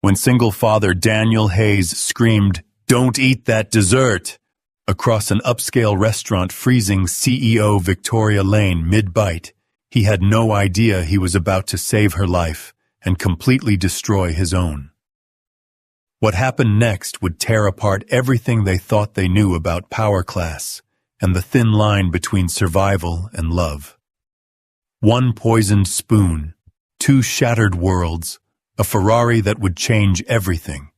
when single father Daniel Hayes screamed, "Don't eat that dessert!" across an upscale restaurant, freezing CEO Victoria Lane mid-bite. He had no idea he was about to save her life and completely destroy his own. What happened next would tear apart everything they thought they knew about power class and the thin line between survival and love. One poisoned spoon, two shattered worlds, a Ferrari that would change everything.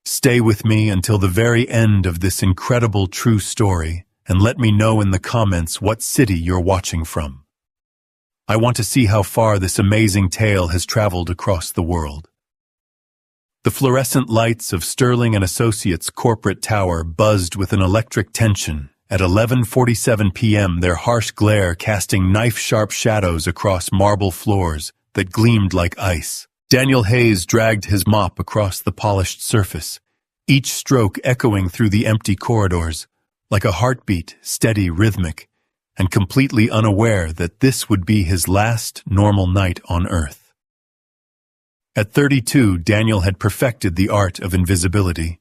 Stay with me until the very end of this incredible true story and let me know in the comments what city you're watching from. I want to see how far this amazing tale has traveled across the world. The fluorescent lights of Sterling and Associates' corporate tower buzzed with an electric tension. At 11:47 p.m., their harsh glare casting knife-sharp shadows across marble floors that gleamed like ice. Daniel Hayes dragged his mop across the polished surface, each stroke echoing through the empty corridors, like a heartbeat, steady, rhythmic, and completely unaware that this would be his last normal night on Earth. At 32, Daniel had perfected the art of invisibility.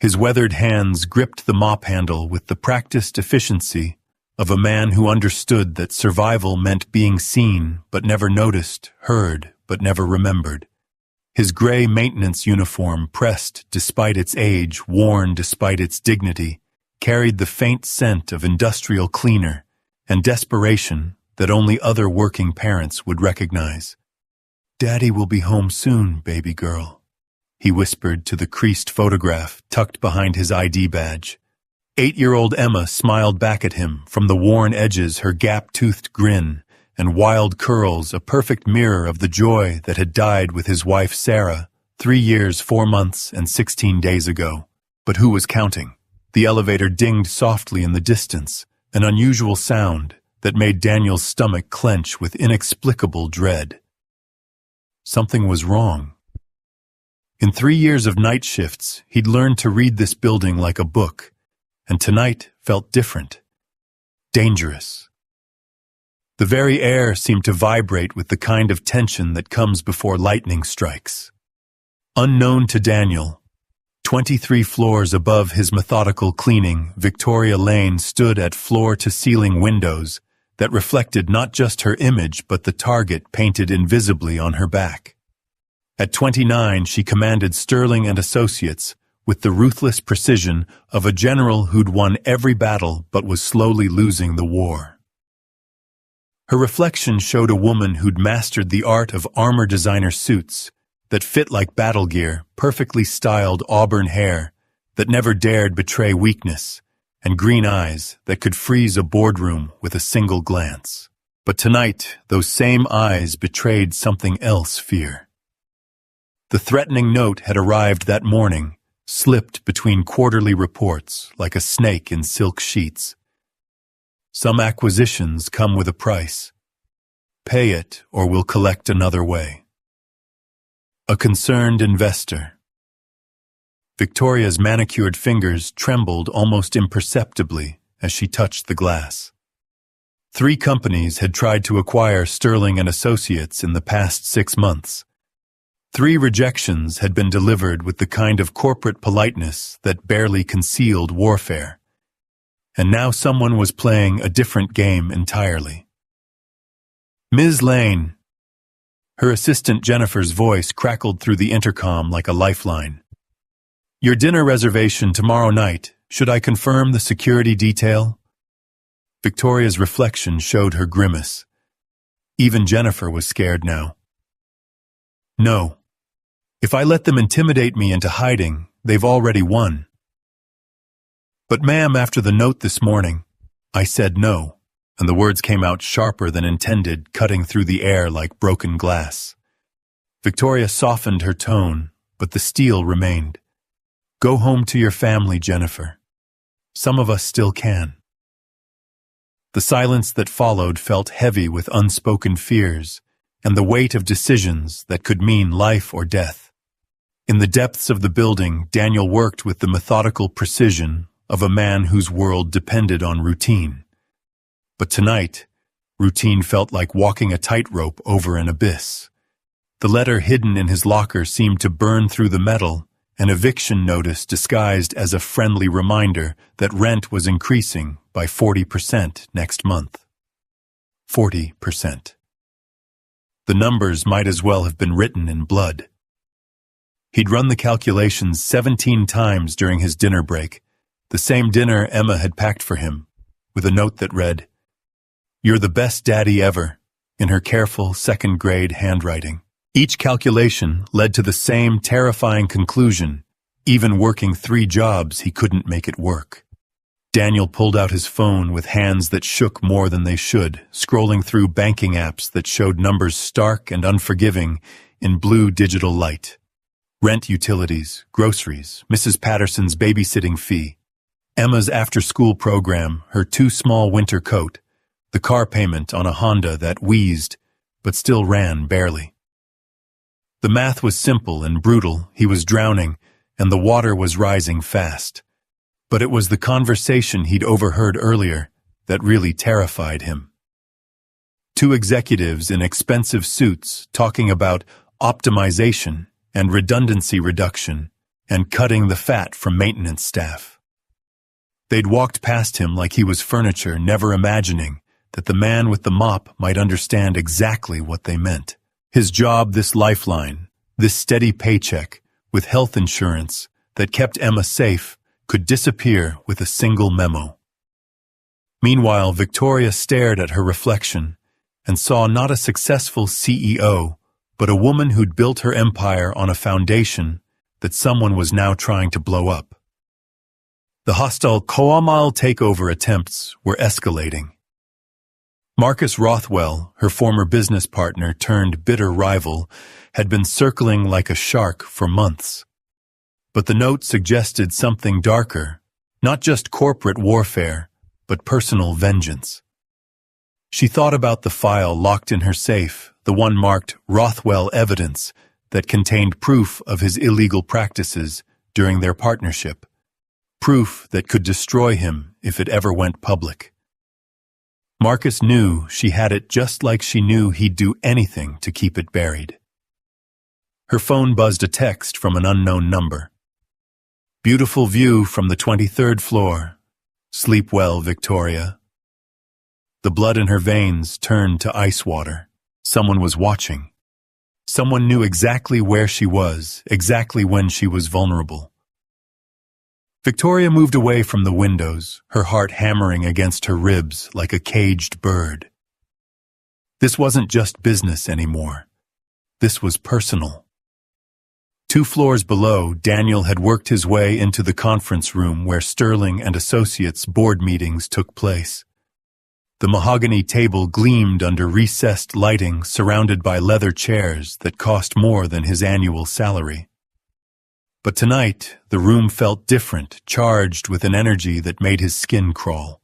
His weathered hands gripped the mop handle with the practiced efficiency of a man who understood that survival meant being seen but never noticed, heard but never remembered. His gray maintenance uniform, pressed despite its age, worn despite its dignity, carried the faint scent of industrial cleaner and desperation that only other working parents would recognize. "Daddy will be home soon, baby girl," he whispered to the creased photograph tucked behind his ID badge. 8-year-old Emma smiled back at him, from the worn edges her gap-toothed grin and wild curls a perfect mirror of the joy that had died with his wife Sarah 3 years, 4 months, and 16 days ago. But who was counting? The elevator dinged softly in the distance, an unusual sound that made Daniel's stomach clench with inexplicable dread. Something was wrong. In 3 years of night shifts, he'd learned to read this building like a book, and tonight felt different. Dangerous. The very air seemed to vibrate with the kind of tension that comes before lightning strikes. Unknown to Daniel, 23 floors above his methodical cleaning, Victoria Lane stood at floor-to-ceiling windows that reflected not just her image but the target painted invisibly on her back. At 29, she commanded Sterling and Associates with the ruthless precision of a general who'd won every battle but was slowly losing the war. Her reflection showed a woman who'd mastered the art of armor designer suits that fit like battle gear, perfectly styled auburn hair that never dared betray weakness, and green eyes that could freeze a boardroom with a single glance. But tonight, those same eyes betrayed something else: fear. The threatening note had arrived that morning, slipped between quarterly reports like a snake in silk sheets. Some acquisitions come with a price. Pay it or we'll collect another way. A concerned investor. Victoria's manicured fingers trembled almost imperceptibly as she touched the glass. 3 companies had tried to acquire Sterling and Associates in the past 6 months. 3 rejections had been delivered with the kind of corporate politeness that barely concealed warfare. And now someone was playing a different game entirely. "Ms. Lane." Her assistant Jennifer's voice crackled through the intercom like a lifeline. "Your dinner reservation tomorrow night. Should I confirm the security detail?" Victoria's reflection showed her grimace. Even Jennifer was scared now. "No. If I let them intimidate me into hiding, they've already won." "But ma'am, after the note this morning," I said no, and the words came out sharper than intended, cutting through the air like broken glass. Victoria softened her tone, but the steel remained. "Go home to your family, Jennifer. Some of us still can." The silence that followed felt heavy with unspoken fears and the weight of decisions that could mean life or death. In the depths of the building, Daniel worked with the methodical precision of a man whose world depended on routine. But tonight, routine felt like walking a tightrope over an abyss. The letter hidden in his locker seemed to burn through the metal, an eviction notice disguised as a friendly reminder that rent was increasing by 40% next month. 40%. The numbers might as well have been written in blood. He'd run the calculations 17 times during his dinner break, the same dinner Emma had packed for him, with a note that read, "You're the best daddy ever," in her careful second-grade handwriting. Each calculation led to the same terrifying conclusion. Even working 3 jobs, he couldn't make it work. Daniel pulled out his phone with hands that shook more than they should, scrolling through banking apps that showed numbers stark and unforgiving in blue digital light. Rent, utilities, groceries, Mrs. Patterson's babysitting fee, Emma's after-school program, her too small winter coat, the car payment on a Honda that wheezed but still ran barely. The math was simple and brutal. He was drowning, and the water was rising fast. But it was the conversation he'd overheard earlier that really terrified him. 2 executives in expensive suits talking about optimization and redundancy reduction and cutting the fat from maintenance staff. They'd walked past him like he was furniture, never imagining that the man with the mop might understand exactly what they meant. His job, this lifeline, this steady paycheck with health insurance that kept Emma safe, could disappear with a single memo. Meanwhile, Victoria stared at her reflection and saw not a successful CEO, but a woman who'd built her empire on a foundation that someone was now trying to blow up. The hostile Koamal takeover attempts were escalating. Marcus Rothwell, her former business partner turned bitter rival, had been circling like a shark for months. But the note suggested something darker, not just corporate warfare, but personal vengeance. She thought about the file locked in her safe, the one marked Rothwell evidence that contained proof of his illegal practices during their partnership, proof that could destroy him if it ever went public. Marcus knew she had it just like she knew he'd do anything to keep it buried. Her phone buzzed a text from an unknown number. "Beautiful view from the 23rd floor. Sleep well, Victoria." The blood in her veins turned to ice water. Someone was watching. Someone knew exactly where she was, exactly when she was vulnerable. Victoria moved away from the windows, her heart hammering against her ribs like a caged bird. This wasn't just business anymore. This was personal. 2 floors below, Daniel had worked his way into the conference room where Sterling and Associates board meetings took place. The mahogany table gleamed under recessed lighting surrounded by leather chairs that cost more than his annual salary. But tonight, the room felt different, charged with an energy that made his skin crawl.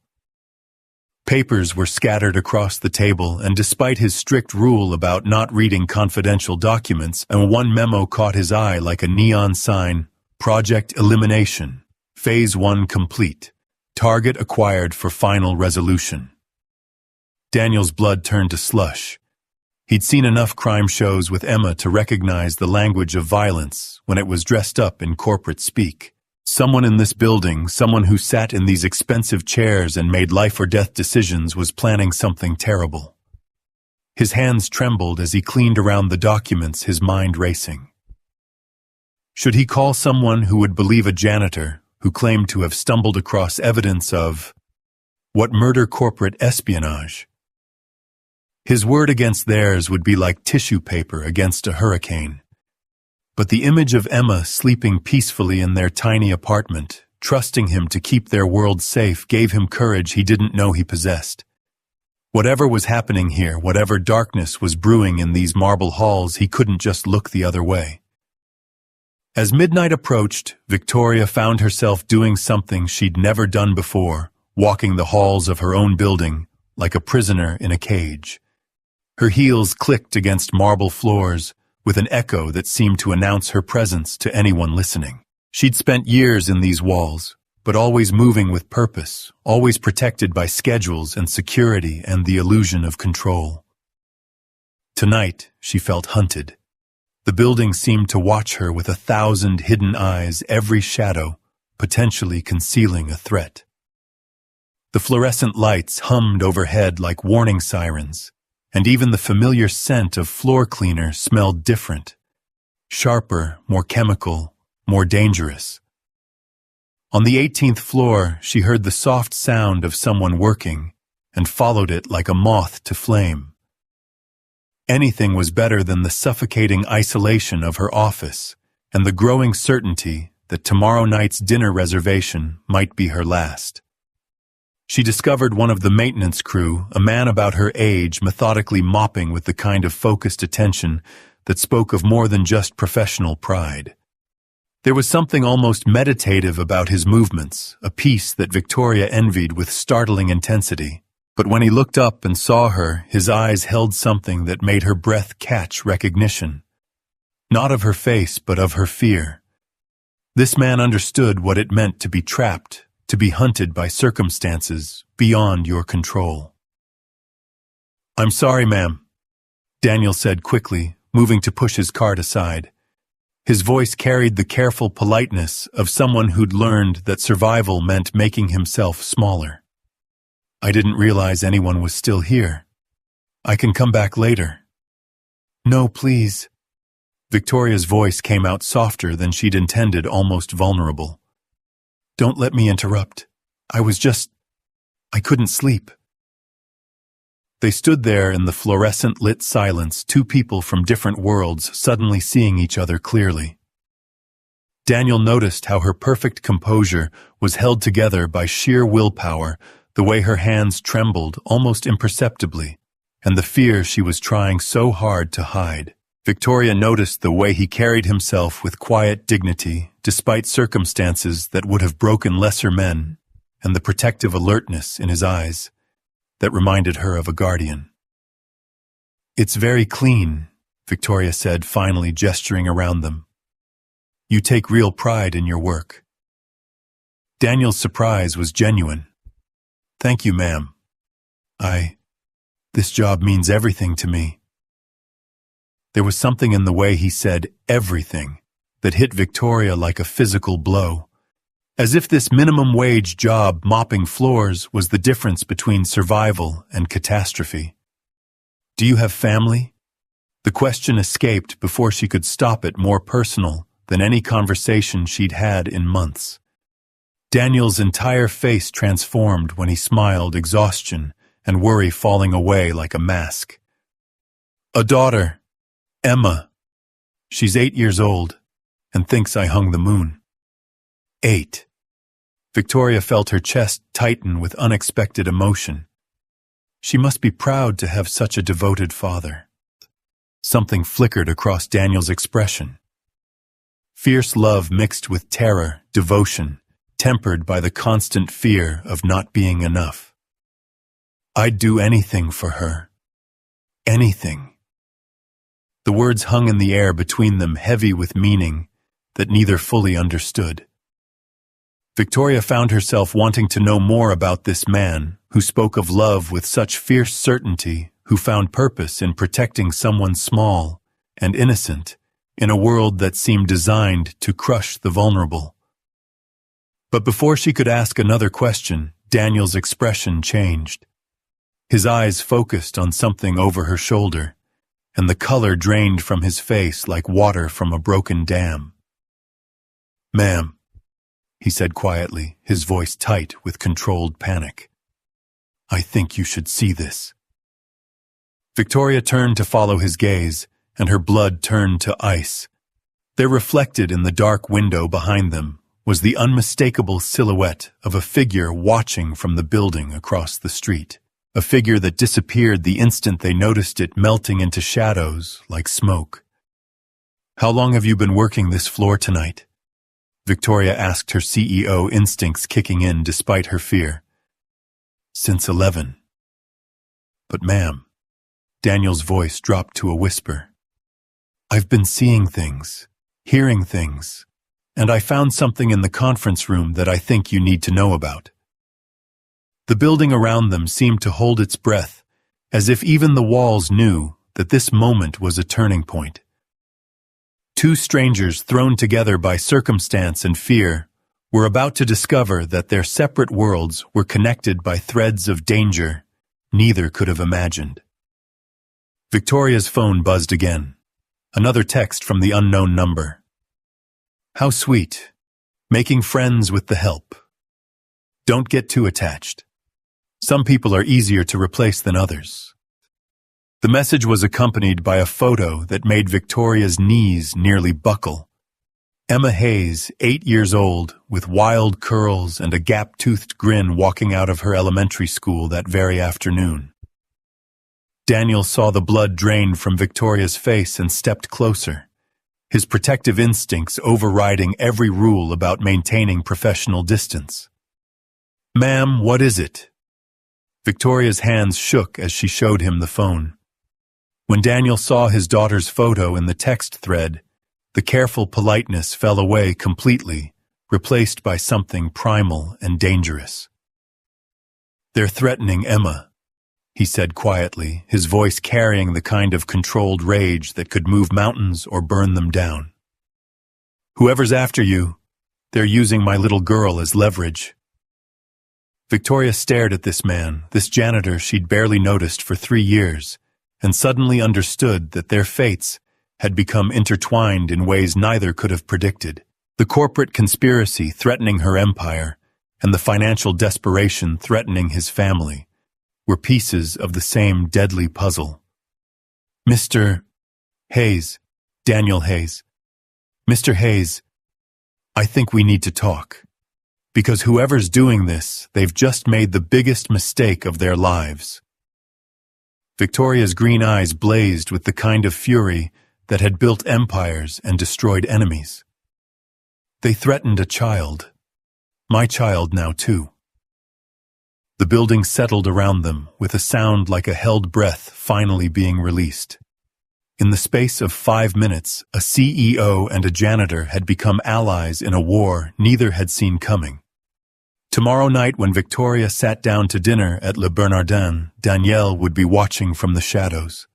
Papers were scattered across the table, and despite his strict rule about not reading confidential documents, and one memo caught his eye like a neon sign, "Project Elimination. Phase 1 complete. Target acquired for final resolution." Daniel's blood turned to slush. He'd seen enough crime shows with Emma to recognize the language of violence when it was dressed up in corporate speak. Someone in this building, someone who sat in these expensive chairs and made life-or-death decisions, was planning something terrible. His hands trembled as he cleaned around the documents, his mind racing. Should he call someone who would believe a janitor who claimed to have stumbled across evidence of what murder corporate espionage? His word against theirs would be like tissue paper against a hurricane. But the image of Emma sleeping peacefully in their tiny apartment, trusting him to keep their world safe, gave him courage he didn't know he possessed. Whatever was happening here, whatever darkness was brewing in these marble halls, he couldn't just look the other way. As midnight approached, Victoria found herself doing something she'd never done before, walking the halls of her own building like a prisoner in a cage. Her heels clicked against marble floors with an echo that seemed to announce her presence to anyone listening. She'd spent years in these walls, but always moving with purpose, always protected by schedules and security and the illusion of control. Tonight, she felt hunted. The building seemed to watch her with 1,000 hidden eyes, every shadow potentially concealing a threat. The fluorescent lights hummed overhead like warning sirens, and even the familiar scent of floor cleaner smelled different. Sharper, more chemical, more dangerous. On the 18th floor, she heard the soft sound of someone working and followed it like a moth to flame. Anything was better than the suffocating isolation of her office and the growing certainty that tomorrow night's dinner reservation might be her last. She discovered one of the maintenance crew, a man about her age, methodically mopping with the kind of focused attention that spoke of more than just professional pride. There was something almost meditative about his movements, a peace that Victoria envied with startling intensity. But when he looked up and saw her, his eyes held something that made her breath catch recognition. Not of her face, but of her fear. This man understood what it meant to be trapped, to be hunted by circumstances beyond your control. "I'm sorry, ma'am," Daniel said quickly, moving to push his cart aside. His voice carried the careful politeness of someone who'd learned that survival meant making himself smaller. "I didn't realize anyone was still here. I can come back later." "No, please." Victoria's voice came out softer than she'd intended, almost vulnerable. "Don't let me interrupt. I couldn't sleep." They stood there in the fluorescent-lit silence, two people from different worlds suddenly seeing each other clearly. Daniel noticed how her perfect composure was held together by sheer willpower, the way her hands trembled almost imperceptibly, and the fear she was trying so hard to hide. Victoria noticed the way he carried himself with quiet dignity, despite circumstances that would have broken lesser men, and the protective alertness in his eyes that reminded her of a guardian. "It's very clean," Victoria said, finally gesturing around them. "You take real pride in your work." Daniel's surprise was genuine. "Thank you, ma'am. This job means everything to me." There was something in the way he said everything that hit Victoria like a physical blow, as if this minimum-wage job mopping floors was the difference between survival and catastrophe. "Do you have family?" The question escaped before she could stop it, more personal than any conversation she'd had in months. Daniel's entire face transformed when he smiled, exhaustion and worry falling away like a mask. "A daughter, Emma. She's 8 years old and thinks I hung the moon." 8. Victoria felt her chest tighten with unexpected emotion. She must be proud to have such a devoted father. Something flickered across Daniel's expression. Fierce love mixed with terror, devotion, tempered by the constant fear of not being enough. "I'd do anything for her. Anything." The words hung in the air between them, heavy with meaning that neither fully understood. Victoria found herself wanting to know more about this man who spoke of love with such fierce certainty, who found purpose in protecting someone small and innocent in a world that seemed designed to crush the vulnerable. But before she could ask another question, Daniel's expression changed. His eyes focused on something over her shoulder, and the color drained from his face like water from a broken dam. "Ma'am," he said quietly, his voice tight with controlled panic. "I think you should see this." Victoria turned to follow his gaze, and her blood turned to ice. There, reflected in the dark window behind them, was the unmistakable silhouette of a figure watching from the building across the street, a figure that disappeared the instant they noticed it, melting into shadows like smoke. "How long have you been working this floor tonight?" Victoria asked, her CEO instincts kicking in despite her fear. "Since 11. "But ma'am," Daniel's voice dropped to a whisper, "I've been seeing things, hearing things, and I found something in the conference room that I think you need to know about." The building around them seemed to hold its breath, as if even the walls knew that this moment was a turning point. Two strangers thrown together by circumstance and fear were about to discover that their separate worlds were connected by threads of danger neither could have imagined. Victoria's phone buzzed again. Another text from the unknown number. How sweet. Making friends with the help. Don't get too attached. Some people are easier to replace than others. The message was accompanied by a photo that made Victoria's knees nearly buckle. Emma Hayes, 8 years old, with wild curls and a gap-toothed grin walking out of her elementary school that very afternoon. Daniel saw the blood drain from Victoria's face and stepped closer, his protective instincts overriding every rule about maintaining professional distance. "Ma'am, what is it?" Victoria's hands shook as she showed him the phone. When Daniel saw his daughter's photo in the text thread, the careful politeness fell away completely, replaced by something primal and dangerous. "They're threatening Emma," he said quietly, his voice carrying the kind of controlled rage that could move mountains or burn them down. "Whoever's after you, they're using my little girl as leverage." Victoria stared at this man, this janitor she'd barely noticed for 3 years, and suddenly understood that their fates had become intertwined in ways neither could have predicted. The corporate conspiracy threatening her empire and the financial desperation threatening his family were pieces of the same deadly puzzle. "Mr. Hayes, Daniel Hayes. Mr. Hayes, I think we need to talk. Because whoever's doing this, they've just made the biggest mistake of their lives." Victoria's green eyes blazed with the kind of fury that had built empires and destroyed enemies. "They threatened a child. My child now, too." The building settled around them, with a sound like a held breath finally being released. In the space of 5 minutes, a CEO and a janitor had become allies in a war neither had seen coming. Tomorrow night, when Victoria sat down to dinner at Le Bernardin, Danielle would be watching from the shadows.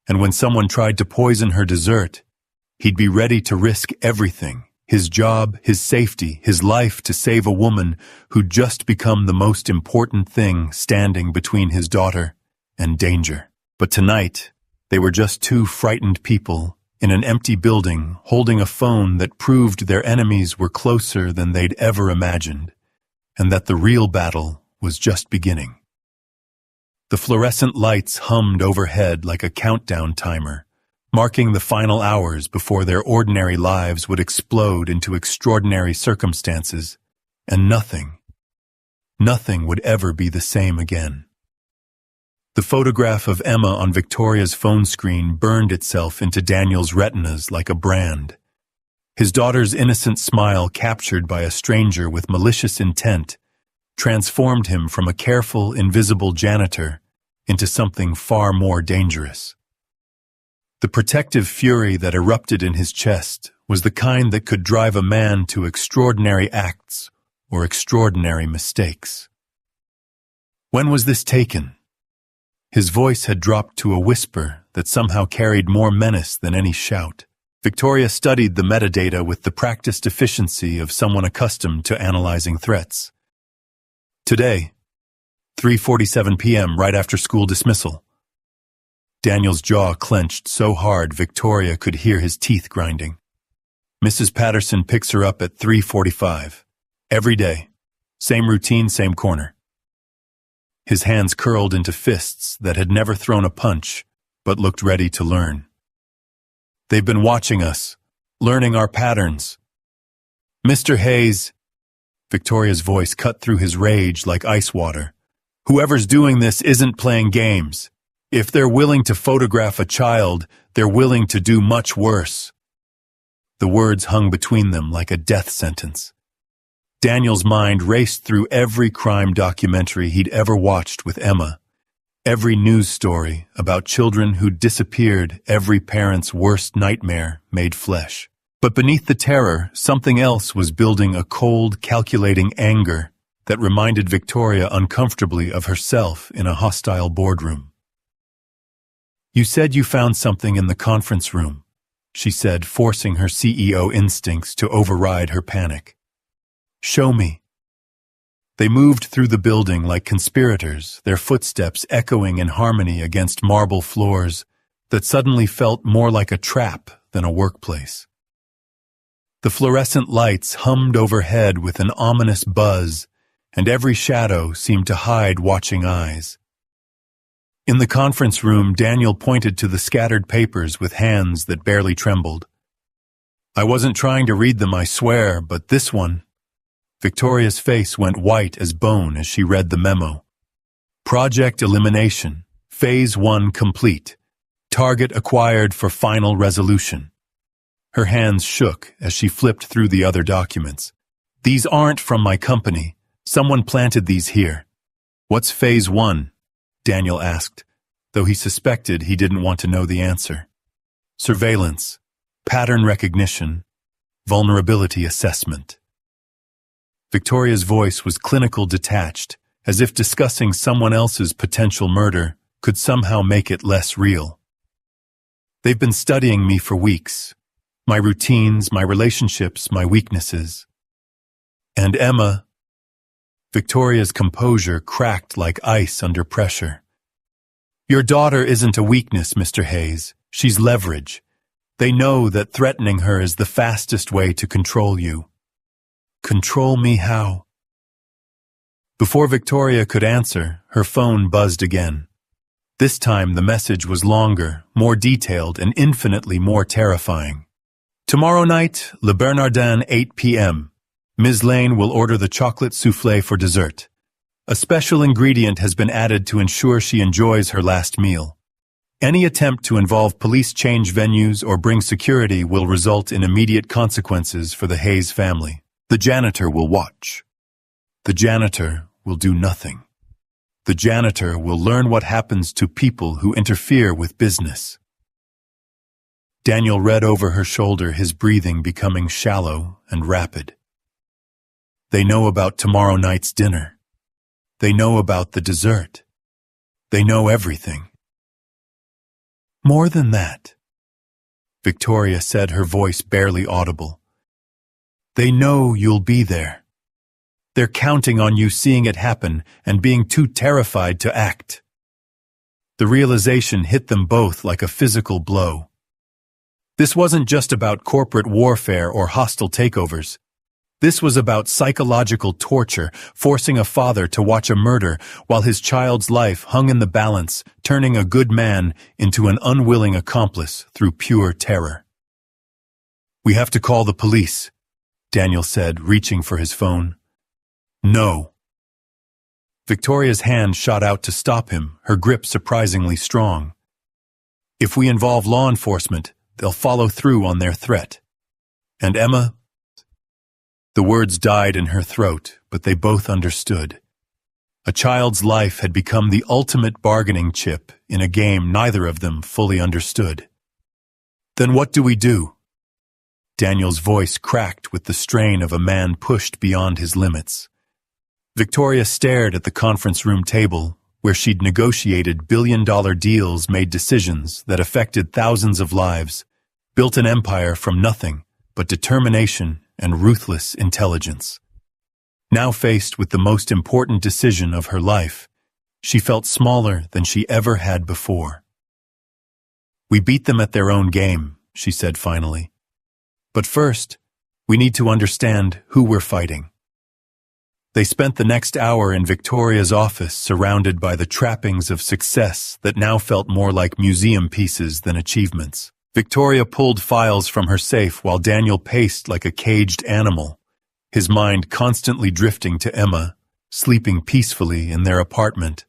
And when someone tried to poison her dessert, he'd be ready to risk everything, his job, his safety, his life, to save a woman who'd just become the most important thing standing between his daughter and danger. But tonight, they were just two frightened people in an empty building holding a phone that proved their enemies were closer than they'd ever imagined, and that the real battle was just beginning. The fluorescent lights hummed overhead like a countdown timer, marking the final hours before their ordinary lives would explode into extraordinary circumstances, and nothing would ever be the same again. The photograph of Emma on Victoria's phone screen burned itself into Daniel's retinas like a brand. His daughter's innocent smile, captured by a stranger with malicious intent, transformed him from a careful, invisible janitor into something far more dangerous. The protective fury that erupted in his chest was the kind that could drive a man to extraordinary acts or extraordinary mistakes. "When was this taken?" His voice had dropped to a whisper that somehow carried more menace than any shout. Victoria studied the metadata with the practiced efficiency of someone accustomed to analyzing threats. "Today, 3:47 p.m. right after school dismissal." Daniel's jaw clenched so hard Victoria could hear his teeth grinding. "Mrs. Patterson picks her up at 3:45. Every day. Same routine, same corner." His hands curled into fists that had never thrown a punch, but looked ready to learn. "They've been watching us, learning our patterns." "Mr. Hayes," Victoria's voice cut through his rage like ice water, "whoever's doing this isn't playing games. If they're willing to photograph a child, they're willing to do much worse." The words hung between them like a death sentence. Daniel's mind raced through every crime documentary he'd ever watched with Emma, every news story about children who'd disappeared, every parent's worst nightmare made flesh. But beneath the terror, something else was building, a cold, calculating anger that reminded Victoria uncomfortably of herself in a hostile boardroom. "You said you found something in the conference room. she said, forcing her CEO instincts to override her panic. Show me. They moved through the building like conspirators, their footsteps echoing in harmony against marble floors that suddenly felt more like a trap than a workplace. The fluorescent lights hummed overhead with an ominous buzz, and every shadow seemed to hide watching eyes. In the conference room, Daniel pointed to the scattered papers with hands that barely trembled. I wasn't trying to read them, I swear, but this one. Victoria's face went white as bone as she read the memo. Project elimination. Phase 1 complete. Target acquired for final resolution. Her hands shook as she flipped through the other documents. These aren't from my company. Someone planted these here. What's Phase 1? Daniel asked, though he suspected he didn't want to know the answer. Surveillance, pattern recognition, vulnerability assessment. Victoria's voice was clinical, detached, as if discussing someone else's potential murder could somehow make it less real. They've been studying me for weeks. My routines, my relationships, my weaknesses. And Emma... Victoria's composure cracked like ice under pressure. Your daughter isn't a weakness, Mr. Hayes. She's leverage. They know that threatening her is the fastest way to control you. Control me how? Before Victoria could answer, her phone buzzed again. This time the message was longer, more detailed, and infinitely more terrifying. Tomorrow night, Le Bernardin, 8 p.m. Ms. Lane will order the chocolate soufflé for dessert. A special ingredient has been added to ensure she enjoys her last meal. Any attempt to involve police change venues or bring security will result in immediate consequences for the Hayes family. The janitor will watch. The janitor will do nothing. The janitor will learn what happens to people who interfere with business. Daniel read over her shoulder, his breathing becoming shallow and rapid. They know about tomorrow night's dinner. They know about the dessert. They know everything. More than that, Victoria said, her voice barely audible. They know you'll be there. They're counting on you seeing it happen and being too terrified to act. The realization hit them both like a physical blow. This wasn't just about corporate warfare or hostile takeovers. This was about psychological torture, forcing a father to watch a murder while his child's life hung in the balance, turning a good man into an unwilling accomplice through pure terror. We have to call the police, Daniel said, reaching for his phone. No. Victoria's hand shot out to stop him, her grip surprisingly strong. If we involve law enforcement, they'll follow through on their threat. And Emma... The words died in her throat, but they both understood. A child's life had become the ultimate bargaining chip in a game neither of them fully understood. Then what do we do? Daniel's voice cracked with the strain of a man pushed beyond his limits. Victoria stared at the conference room table, where she'd negotiated billion-dollar deals, made decisions that affected thousands of lives, built an empire from nothing but determination and ruthless intelligence. Now faced with the most important decision of her life, she felt smaller than she ever had before. We beat them at their own game, she said finally. But first, we need to understand who we're fighting. They spent the next hour in Victoria's office, surrounded by the trappings of success that now felt more like museum pieces than achievements. Victoria pulled files from her safe while Daniel paced like a caged animal, his mind constantly drifting to Emma, sleeping peacefully in their apartment,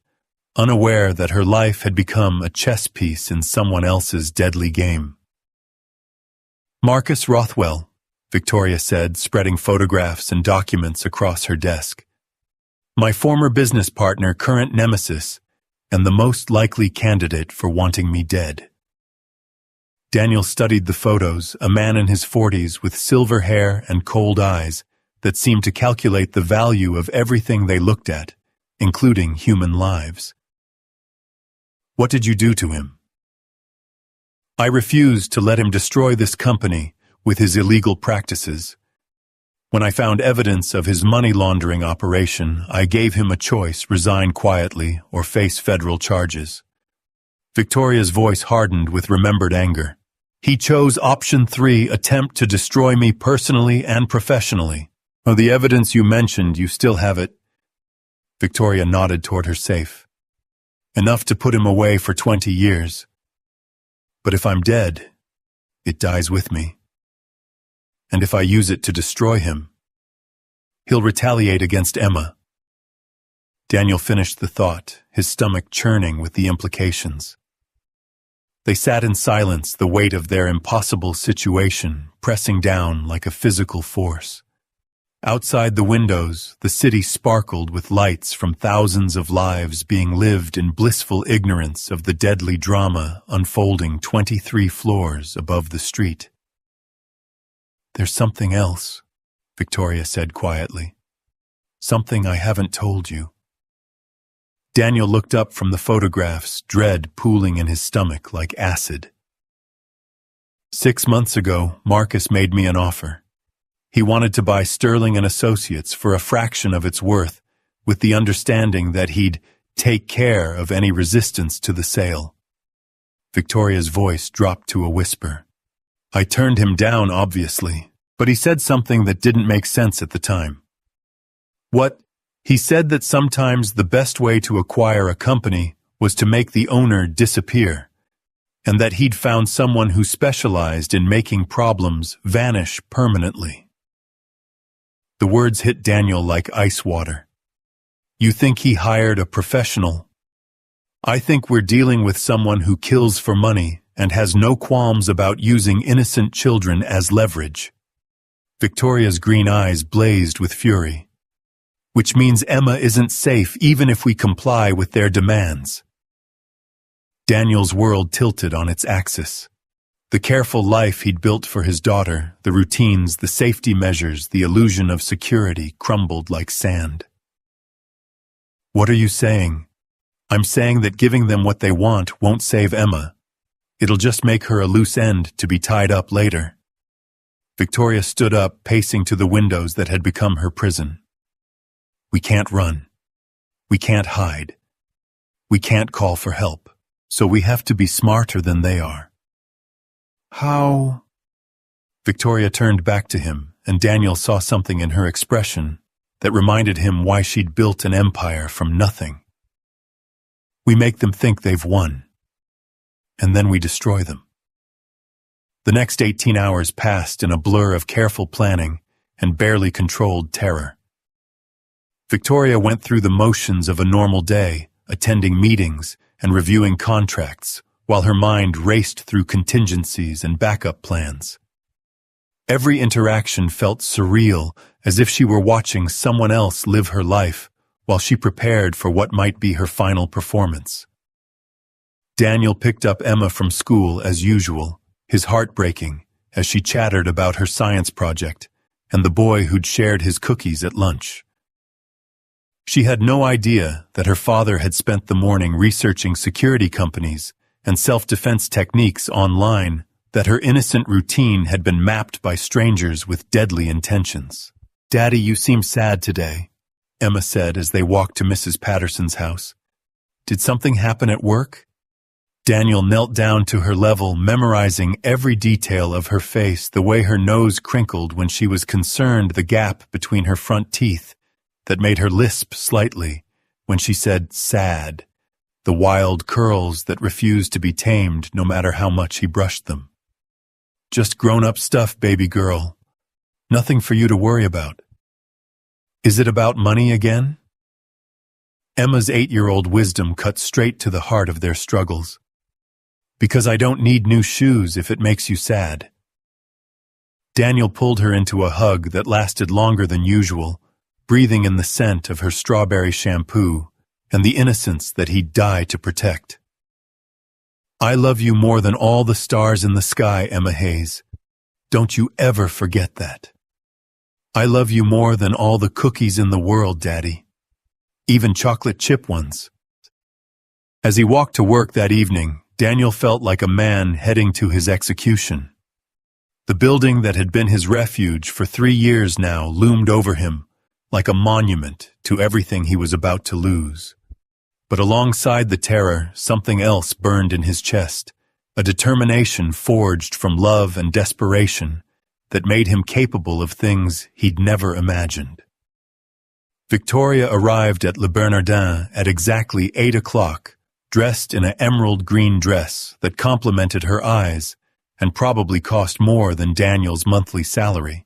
unaware that her life had become a chess piece in someone else's deadly game. Marcus Rothwell, Victoria said, spreading photographs and documents across her desk. My former business partner, current nemesis, and the most likely candidate for wanting me dead. Daniel studied the photos, a man in his 40s with silver hair and cold eyes that seemed to calculate the value of everything they looked at, including human lives. What did you do to him? I refused to let him destroy this company with his illegal practices. When I found evidence of his money laundering operation, I gave him a choice: resign quietly or face federal charges. Victoria's voice hardened with remembered anger. He chose option 3, attempt to destroy me personally and professionally. Oh, the evidence you mentioned, you still have it. Victoria nodded toward her safe. Enough to put him away for 20 years. But if I'm dead, it dies with me. And if I use it to destroy him, he'll retaliate against Emma. Daniel finished the thought, his stomach churning with the implications. They sat in silence, the weight of their impossible situation pressing down like a physical force. Outside the windows, the city sparkled with lights from thousands of lives being lived in blissful ignorance of the deadly drama unfolding 23 floors above the street. "There's something else," Victoria said quietly. "Something I haven't told you." Daniel looked up from the photographs, dread pooling in his stomach like acid. 6 months ago, Marcus made me an offer. He wanted to buy Sterling and Associates for a fraction of its worth, with the understanding that he'd take care of any resistance to the sale. Victoria's voice dropped to a whisper. I turned him down, obviously, but he said something that didn't make sense at the time. What? He said that sometimes the best way to acquire a company was to make the owner disappear, and that he'd found someone who specialized in making problems vanish permanently. The words hit Daniel like ice water. You think he hired a professional? I think we're dealing with someone who kills for money and has no qualms about using innocent children as leverage. Victoria's green eyes blazed with fury. Which means Emma isn't safe even if we comply with their demands. Daniel's world tilted on its axis. The careful life he'd built for his daughter, the routines, the safety measures, the illusion of security crumbled like sand. What are you saying? I'm saying that giving them what they want won't save Emma. It'll just make her a loose end to be tied up later. Victoria stood up, pacing to the windows that had become her prison. We can't run. We can't hide. We can't call for help. So we have to be smarter than they are. How? Victoria turned back to him, and Daniel saw something in her expression that reminded him why she'd built an empire from nothing. We make them think they've won, and then we destroy them. The next 18 hours passed in a blur of careful planning and barely controlled terror. Victoria went through the motions of a normal day, attending meetings and reviewing contracts, while her mind raced through contingencies and backup plans. Every interaction felt surreal, as if she were watching someone else live her life, while she prepared for what might be her final performance. Daniel picked up Emma from school as usual, his heart breaking, as she chattered about her science project and the boy who'd shared his cookies at lunch. She had no idea that her father had spent the morning researching security companies and self-defense techniques online, that her innocent routine had been mapped by strangers with deadly intentions. Daddy, you seem sad today, Emma said as they walked to Mrs. Patterson's house. Did something happen at work? Daniel knelt down to her level, memorizing every detail of her face, the way her nose crinkled when she was concerned, the gap between her front teeth that made her lisp slightly when she said sad, the wild curls that refused to be tamed no matter how much he brushed them. Just grown-up stuff, baby girl. Nothing for you to worry about. Is it about money again? Emma's 8-year-old wisdom cut straight to the heart of their struggles. Because I don't need new shoes if it makes you sad. Daniel pulled her into a hug that lasted longer than usual, breathing in the scent of her strawberry shampoo and the innocence that he'd die to protect. I love you more than all the stars in the sky, Emma Hayes. Don't you ever forget that. I love you more than all the cookies in the world, Daddy. Even chocolate chip ones. As he walked to work that evening, Daniel felt like a man heading to his execution. The building that had been his refuge for 3 years now loomed over him, like a monument to everything he was about to lose. But alongside the terror, something else burned in his chest, a determination forged from love and desperation that made him capable of things he'd never imagined. Victoria arrived at Le Bernardin at exactly 8 o'clock, dressed in an emerald green dress that complemented her eyes and probably cost more than Daniel's monthly salary.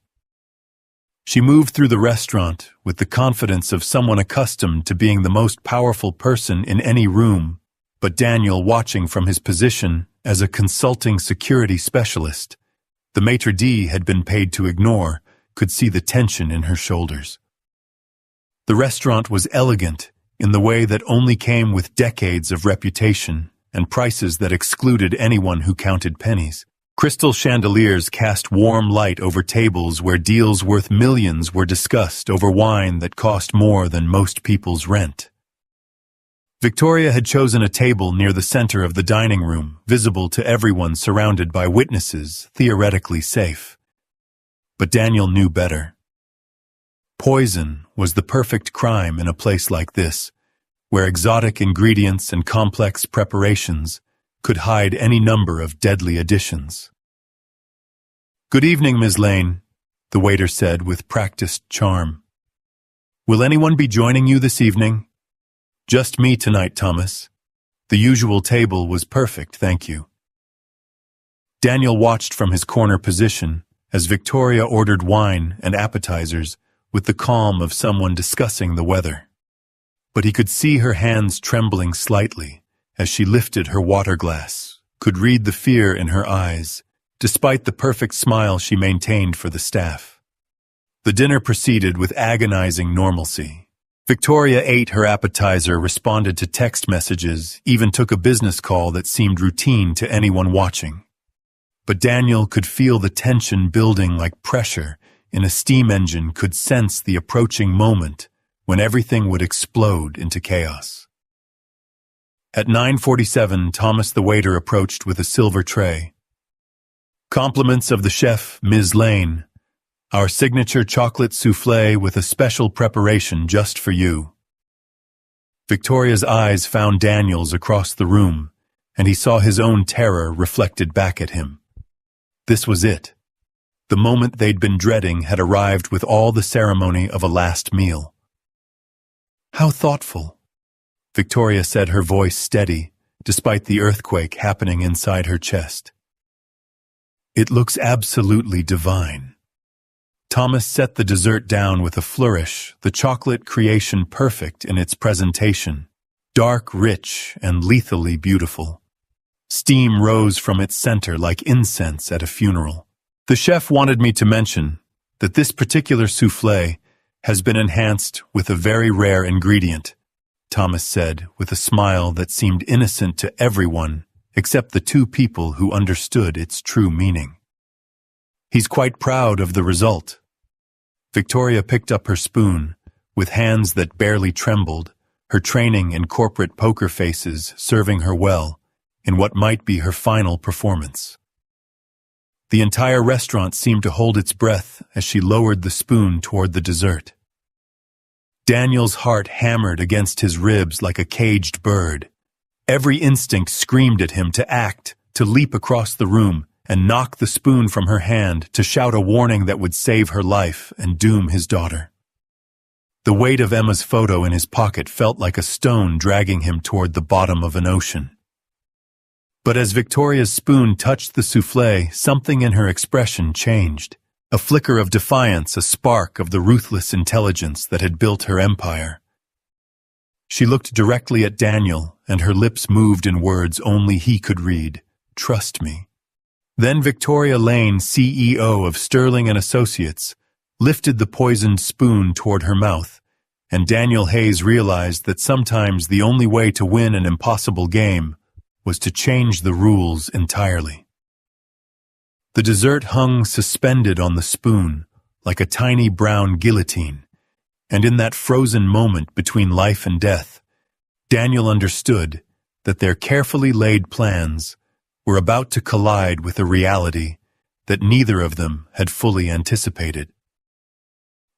She moved through the restaurant with the confidence of someone accustomed to being the most powerful person in any room, but Daniel, watching from his position as a consulting security specialist, the maitre d' had been paid to ignore, could see the tension in her shoulders. The restaurant was elegant in the way that only came with decades of reputation and prices that excluded anyone who counted pennies. Crystal chandeliers cast warm light over tables where deals worth millions were discussed over wine that cost more than most people's rent. Victoria had chosen a table near the center of the dining room, visible to everyone, surrounded by witnesses, theoretically safe. But Daniel knew better. Poison was the perfect crime in a place like this, where exotic ingredients and complex preparations could hide any number of deadly additions. "Good evening, Ms. Lane," the waiter said with practiced charm. "Will anyone be joining you this evening?" "Just me tonight, Thomas. The usual table was perfect, thank you." Daniel watched from his corner position as Victoria ordered wine and appetizers with the calm of someone discussing the weather. But he could see her hands trembling slightly as she lifted her water glass, could read the fear in her eyes, despite the perfect smile she maintained for the staff. The dinner proceeded with agonizing normalcy. Victoria ate her appetizer, responded to text messages, even took a business call that seemed routine to anyone watching. But Daniel could feel the tension building like pressure in a steam engine, could sense the approaching moment when everything would explode into chaos. At 9:47, Thomas the waiter approached with a silver tray. "Compliments of the chef, Ms. Lane. Our signature chocolate soufflé with a special preparation just for you." Victoria's eyes found Daniel's across the room, and he saw his own terror reflected back at him. This was it. The moment they'd been dreading had arrived with all the ceremony of a last meal. "How thoughtful," Victoria said, her voice steady, despite the earthquake happening inside her chest. "It looks absolutely divine." Thomas set the dessert down with a flourish, the chocolate creation perfect in its presentation, dark, rich, and lethally beautiful. Steam rose from its center like incense at a funeral. "The chef wanted me to mention that this particular soufflé has been enhanced with a very rare ingredient," Thomas said with a smile that seemed innocent to everyone except the 2 people who understood its true meaning. "He's quite proud of the result." Victoria picked up her spoon, with hands that barely trembled, her training in corporate poker faces serving her well in what might be her final performance. The entire restaurant seemed to hold its breath as she lowered the spoon toward the dessert. Daniel's heart hammered against his ribs like a caged bird. Every instinct screamed at him to act, to leap across the room and knock the spoon from her hand, to shout a warning that would save her life and doom his daughter. The weight of Emma's photo in his pocket felt like a stone dragging him toward the bottom of an ocean. But as Victoria's spoon touched the soufflé, something in her expression changed. A flicker of defiance, a spark of the ruthless intelligence that had built her empire. She looked directly at Daniel, and her lips moved in words only he could read. "Trust me." Then Victoria Lane, CEO of Sterling & Associates, lifted the poisoned spoon toward her mouth, and Daniel Hayes realized that sometimes the only way to win an impossible game was to change the rules entirely. The dessert hung suspended on the spoon, like a tiny brown guillotine, and in that frozen moment between life and death, Daniel understood that their carefully laid plans were about to collide with a reality that neither of them had fully anticipated.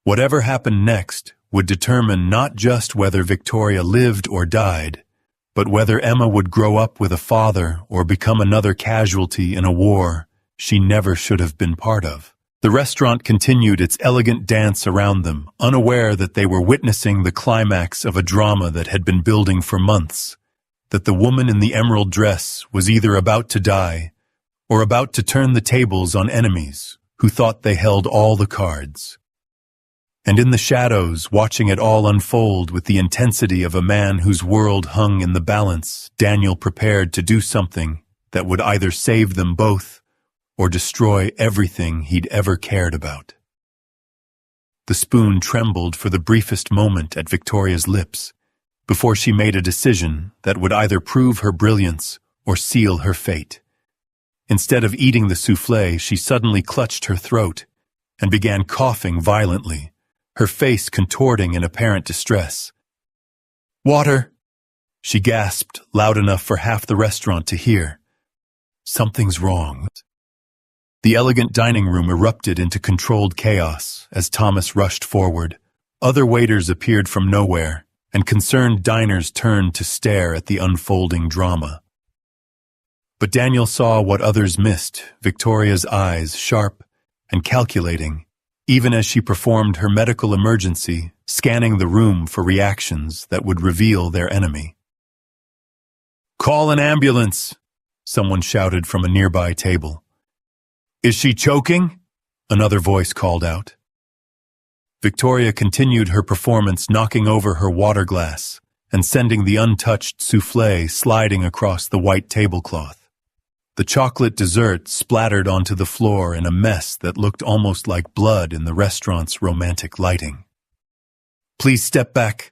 Whatever happened next would determine not just whether Victoria lived or died, but whether Emma would grow up with a father or become another casualty in a war she never should have been part of. The restaurant continued its elegant dance around them, unaware that they were witnessing the climax of a drama that had been building for months, that the woman in the emerald dress was either about to die or about to turn the tables on enemies who thought they held all the cards. And in the shadows, watching it all unfold with the intensity of a man whose world hung in the balance, Daniel prepared to do something that would either save them both or destroy everything he'd ever cared about. The spoon trembled for the briefest moment at Victoria's lips before she made a decision that would either prove her brilliance or seal her fate. Instead of eating the soufflé, she suddenly clutched her throat and began coughing violently, her face contorting in apparent distress. "Water!" she gasped, loud enough for half the restaurant to hear. "Something's wrong." The elegant dining room erupted into controlled chaos as Thomas rushed forward. Other waiters appeared from nowhere, and concerned diners turned to stare at the unfolding drama. But Daniel saw what others missed, Victoria's eyes sharp and calculating, even as she performed her medical emergency, scanning the room for reactions that would reveal their enemy. "Call an ambulance!" someone shouted from a nearby table. "Is she choking?" another voice called out. Victoria continued her performance, knocking over her water glass and sending the untouched soufflé sliding across the white tablecloth. The chocolate dessert splattered onto the floor in a mess that looked almost like blood in the restaurant's romantic lighting. "Please step back,"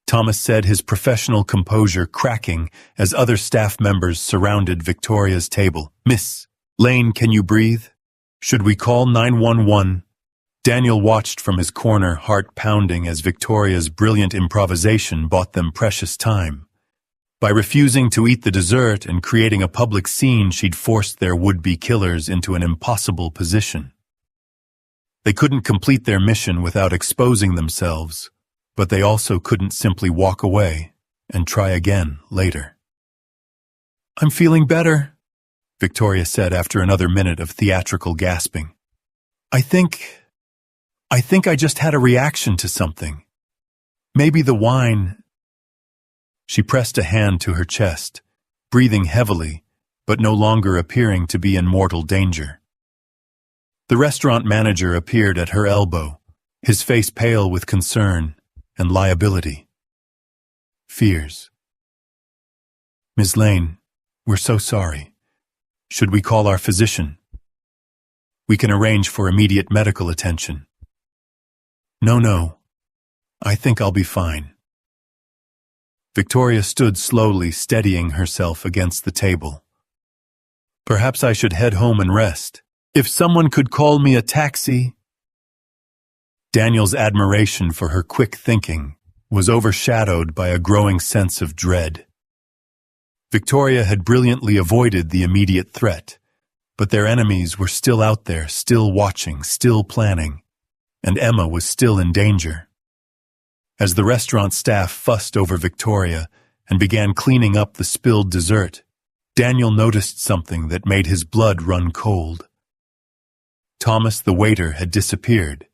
Thomas said, his professional composure cracking as other staff members surrounded Victoria's table. "Miss Lane, can you breathe? Should we call 911? Daniel watched from his corner, heart pounding, as Victoria's brilliant improvisation bought them precious time. By refusing to eat the dessert and creating a public scene, she'd forced their would-be killers into an impossible position. They couldn't complete their mission without exposing themselves, but they also couldn't simply walk away and try again later. "I'm feeling better," Victoria said after another minute of theatrical gasping. I think I just had a reaction to something. Maybe the wine." She pressed a hand to her chest, breathing heavily, but no longer appearing to be in mortal danger. The restaurant manager appeared at her elbow, his face pale with concern and liability. "Fears. Ms. Lane, we're so sorry. Should we call our physician? We can arrange for immediate medical attention." No, I think I'll be fine." Victoria stood slowly, steadying herself against the table. "Perhaps I should head home and rest. If someone could call me a taxi." Daniel's admiration for her quick thinking was overshadowed by a growing sense of dread. Victoria had brilliantly avoided the immediate threat, but their enemies were still out there, still watching, still planning, and Emma was still in danger. As the restaurant staff fussed over Victoria and began cleaning up the spilled dessert, Daniel noticed something that made his blood run cold. Thomas, the waiter, had disappeared.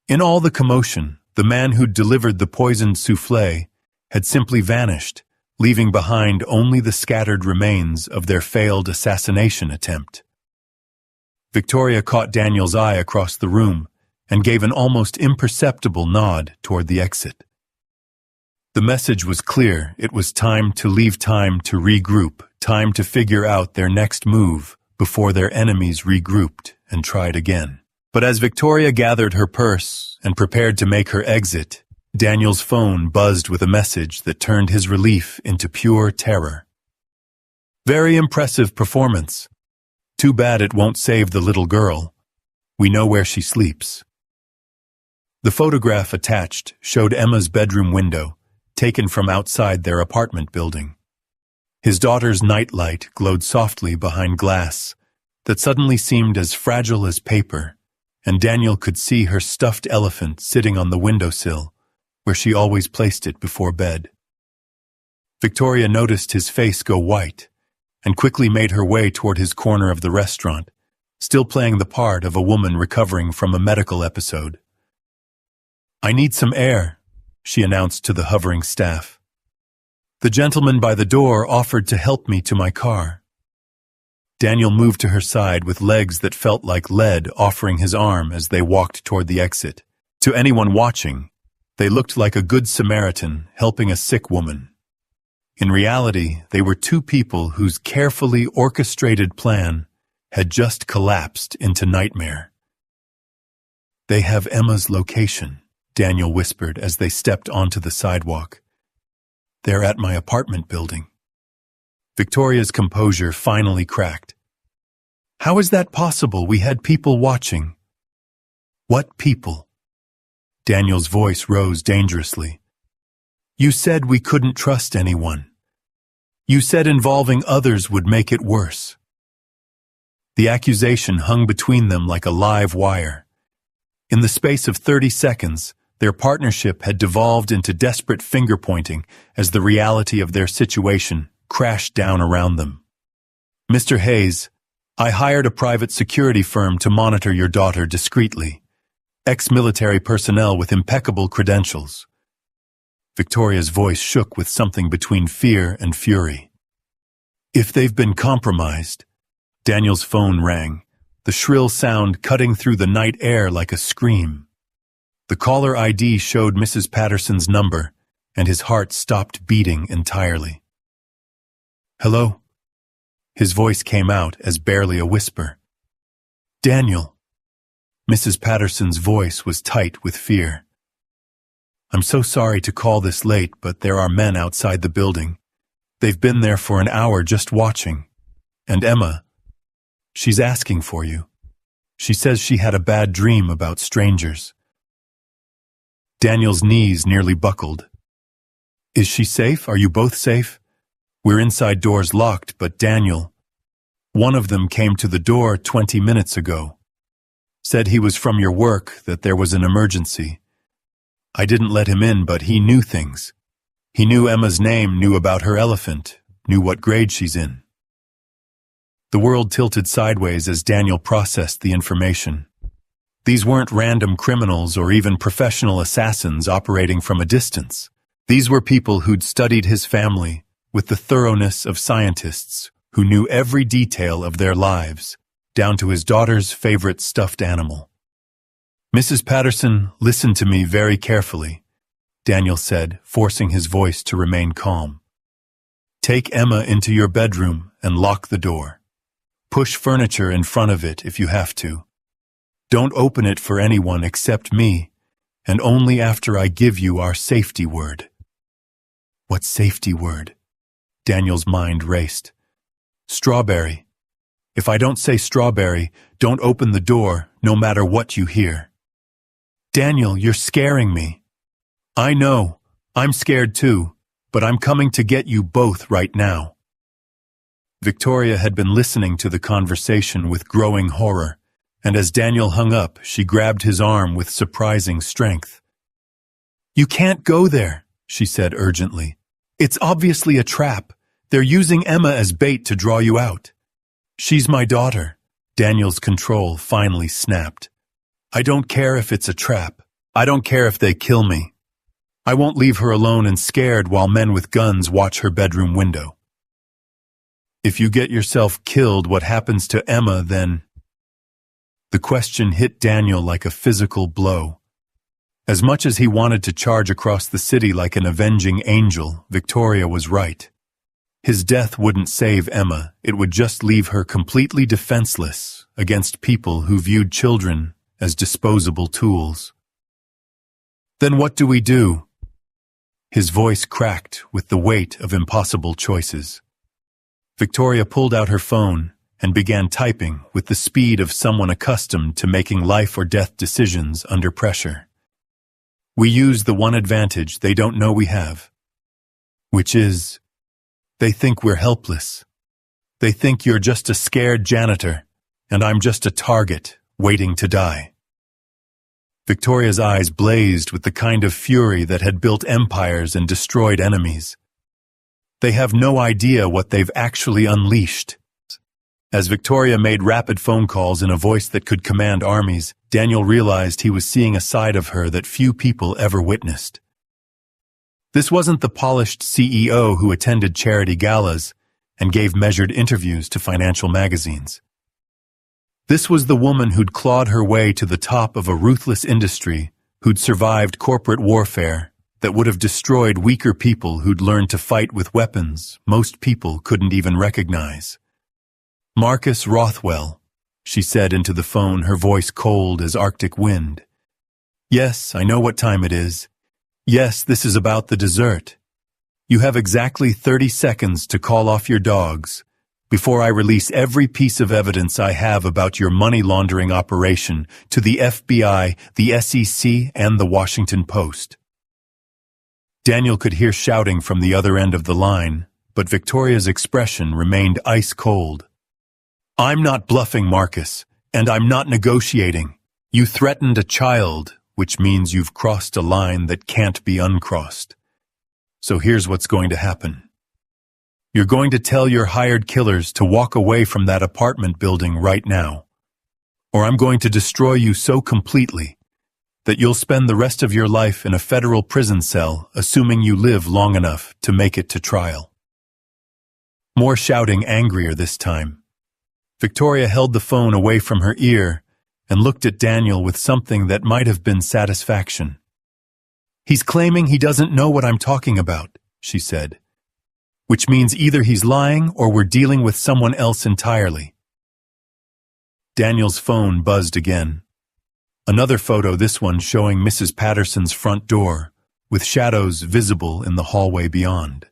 In all the commotion, the man who'd delivered the poisoned soufflé had simply vanished, leaving behind only the scattered remains of their failed assassination attempt. Victoria caught Daniel's eye across the room and gave an almost imperceptible nod toward the exit. The message was clear. It was time to leave, time to regroup, time to figure out their next move before their enemies regrouped and tried again. But as Victoria gathered her purse and prepared to make her exit, Daniel's phone buzzed with a message that turned his relief into pure terror. "Very impressive performance. Too bad it won't save the little girl. We know where she sleeps." The photograph attached showed Emma's bedroom window, taken from outside their apartment building. His daughter's nightlight glowed softly behind glass that suddenly seemed as fragile as paper, and Daniel could see her stuffed elephant sitting on the windowsill, where she always placed it before bed. Victoria noticed his face go white and quickly made her way toward his corner of the restaurant, still playing the part of a woman recovering from a medical episode. "I need some air," she announced to the hovering staff. "The gentleman by the door offered to help me to my car." Daniel moved to her side with legs that felt like lead, offering his arm as they walked toward the exit. To anyone watching, they looked like a good Samaritan helping a sick woman. In reality, they were two people whose carefully orchestrated plan had just collapsed into nightmare. "They have Emma's location," Daniel whispered as they stepped onto the sidewalk. "They're at my apartment building." Victoria's composure finally cracked. "How is that possible? We had people watching." "What people?" Daniel's voice rose dangerously. "You said we couldn't trust anyone. You said involving others would make it worse." The accusation hung between them like a live wire. In the space of 30 seconds, their partnership had devolved into desperate finger-pointing as the reality of their situation crashed down around them. "Mr. Hayes, I hired a private security firm to monitor your daughter discreetly. Ex-military personnel with impeccable credentials." Victoria's voice shook with something between fear and fury. "If they've been compromised..." Daniel's phone rang, the shrill sound cutting through the night air like a scream. The caller ID showed Mrs. Patterson's number, and his heart stopped beating entirely. "Hello?" His voice came out as barely a whisper. "Daniel." Mrs. Patterson's voice was tight with fear. "I'm so sorry to call this late, but there are men outside the building. They've been there for an hour just watching. And Emma, she's asking for you. She says she had a bad dream about strangers." Daniel's knees nearly buckled. "Is she safe? Are you both safe? We're inside doors locked, but Daniel..." "One of them came to the door 20 minutes ago. Said he was from your work, that there was an emergency. I didn't let him in, but he knew things. He knew Emma's name, knew about her elephant, knew what grade she's in." The world tilted sideways as Daniel processed the information. These weren't random criminals or even professional assassins operating from a distance. These were people who'd studied his family with the thoroughness of scientists who knew every detail of their lives, down to his daughter's favorite stuffed animal. "Mrs. Patterson, listen to me very carefully," Daniel said, forcing his voice to remain calm. "Take Emma into your bedroom and lock the door. Push furniture in front of it if you have to. Don't open it for anyone except me, and only after I give you our safety word." "What safety word?" Daniel's mind raced. "Strawberry. If I don't say strawberry, don't open the door, no matter what you hear." "Daniel, you're scaring me." "I know. I'm scared too, but I'm coming to get you both right now." Victoria had been listening to the conversation with growing horror, and as Daniel hung up, she grabbed his arm with surprising strength. "You can't go there," she said urgently. "It's obviously a trap. They're using Emma as bait to draw you out." "She's my daughter." Daniel's control finally snapped. "I don't care if it's a trap. I don't care if they kill me. I won't leave her alone and scared while men with guns watch her bedroom window. If you get yourself killed, what happens to Emma then?" The question hit Daniel like a physical blow. As much as he wanted to charge across the city like an avenging angel, Victoria was right. His death wouldn't save Emma, it would just leave her completely defenseless against people who viewed children as disposable tools. "Then what do we do?" His voice cracked with the weight of impossible choices. Victoria pulled out her phone and began typing with the speed of someone accustomed to making life or death decisions under pressure. "We use the one advantage they don't know we have, which is..." They think we're helpless. They think you're just a scared janitor, and I'm just a target waiting to die. Victoria's eyes blazed with the kind of fury that had built empires and destroyed enemies. They have no idea what they've actually unleashed. As Victoria made rapid phone calls in a voice that could command armies, Daniel realized he was seeing a side of her that few people ever witnessed. This wasn't the polished CEO who attended charity galas and gave measured interviews to financial magazines. This was the woman who'd clawed her way to the top of a ruthless industry, who'd survived corporate warfare that would have destroyed weaker people who'd learned to fight with weapons most people couldn't even recognize. "Marcus Rothwell," she said into the phone, her voice cold as Arctic wind. "Yes, I know what time it is. Yes, this is about the dessert. You have exactly 30 seconds to call off your dogs before I release every piece of evidence I have about your money laundering operation to the FBI, the SEC, and the Washington Post." Daniel could hear shouting from the other end of the line, but Victoria's expression remained ice cold. "I'm not bluffing, Marcus, and I'm not negotiating. You threatened a child, which means you've crossed a line that can't be uncrossed. So here's what's going to happen. You're going to tell your hired killers to walk away from that apartment building right now, or I'm going to destroy you so completely that you'll spend the rest of your life in a federal prison cell, assuming you live long enough to make it to trial." More shouting, angrier this time. Victoria held the phone away from her ear and looked at Daniel with something that might have been satisfaction. "He's claiming he doesn't know what I'm talking about," she said, "which means either he's lying or we're dealing with someone else entirely." Daniel's phone buzzed again. Another photo, this one showing Mrs. Patterson's front door, with shadows visible in the hallway beyond.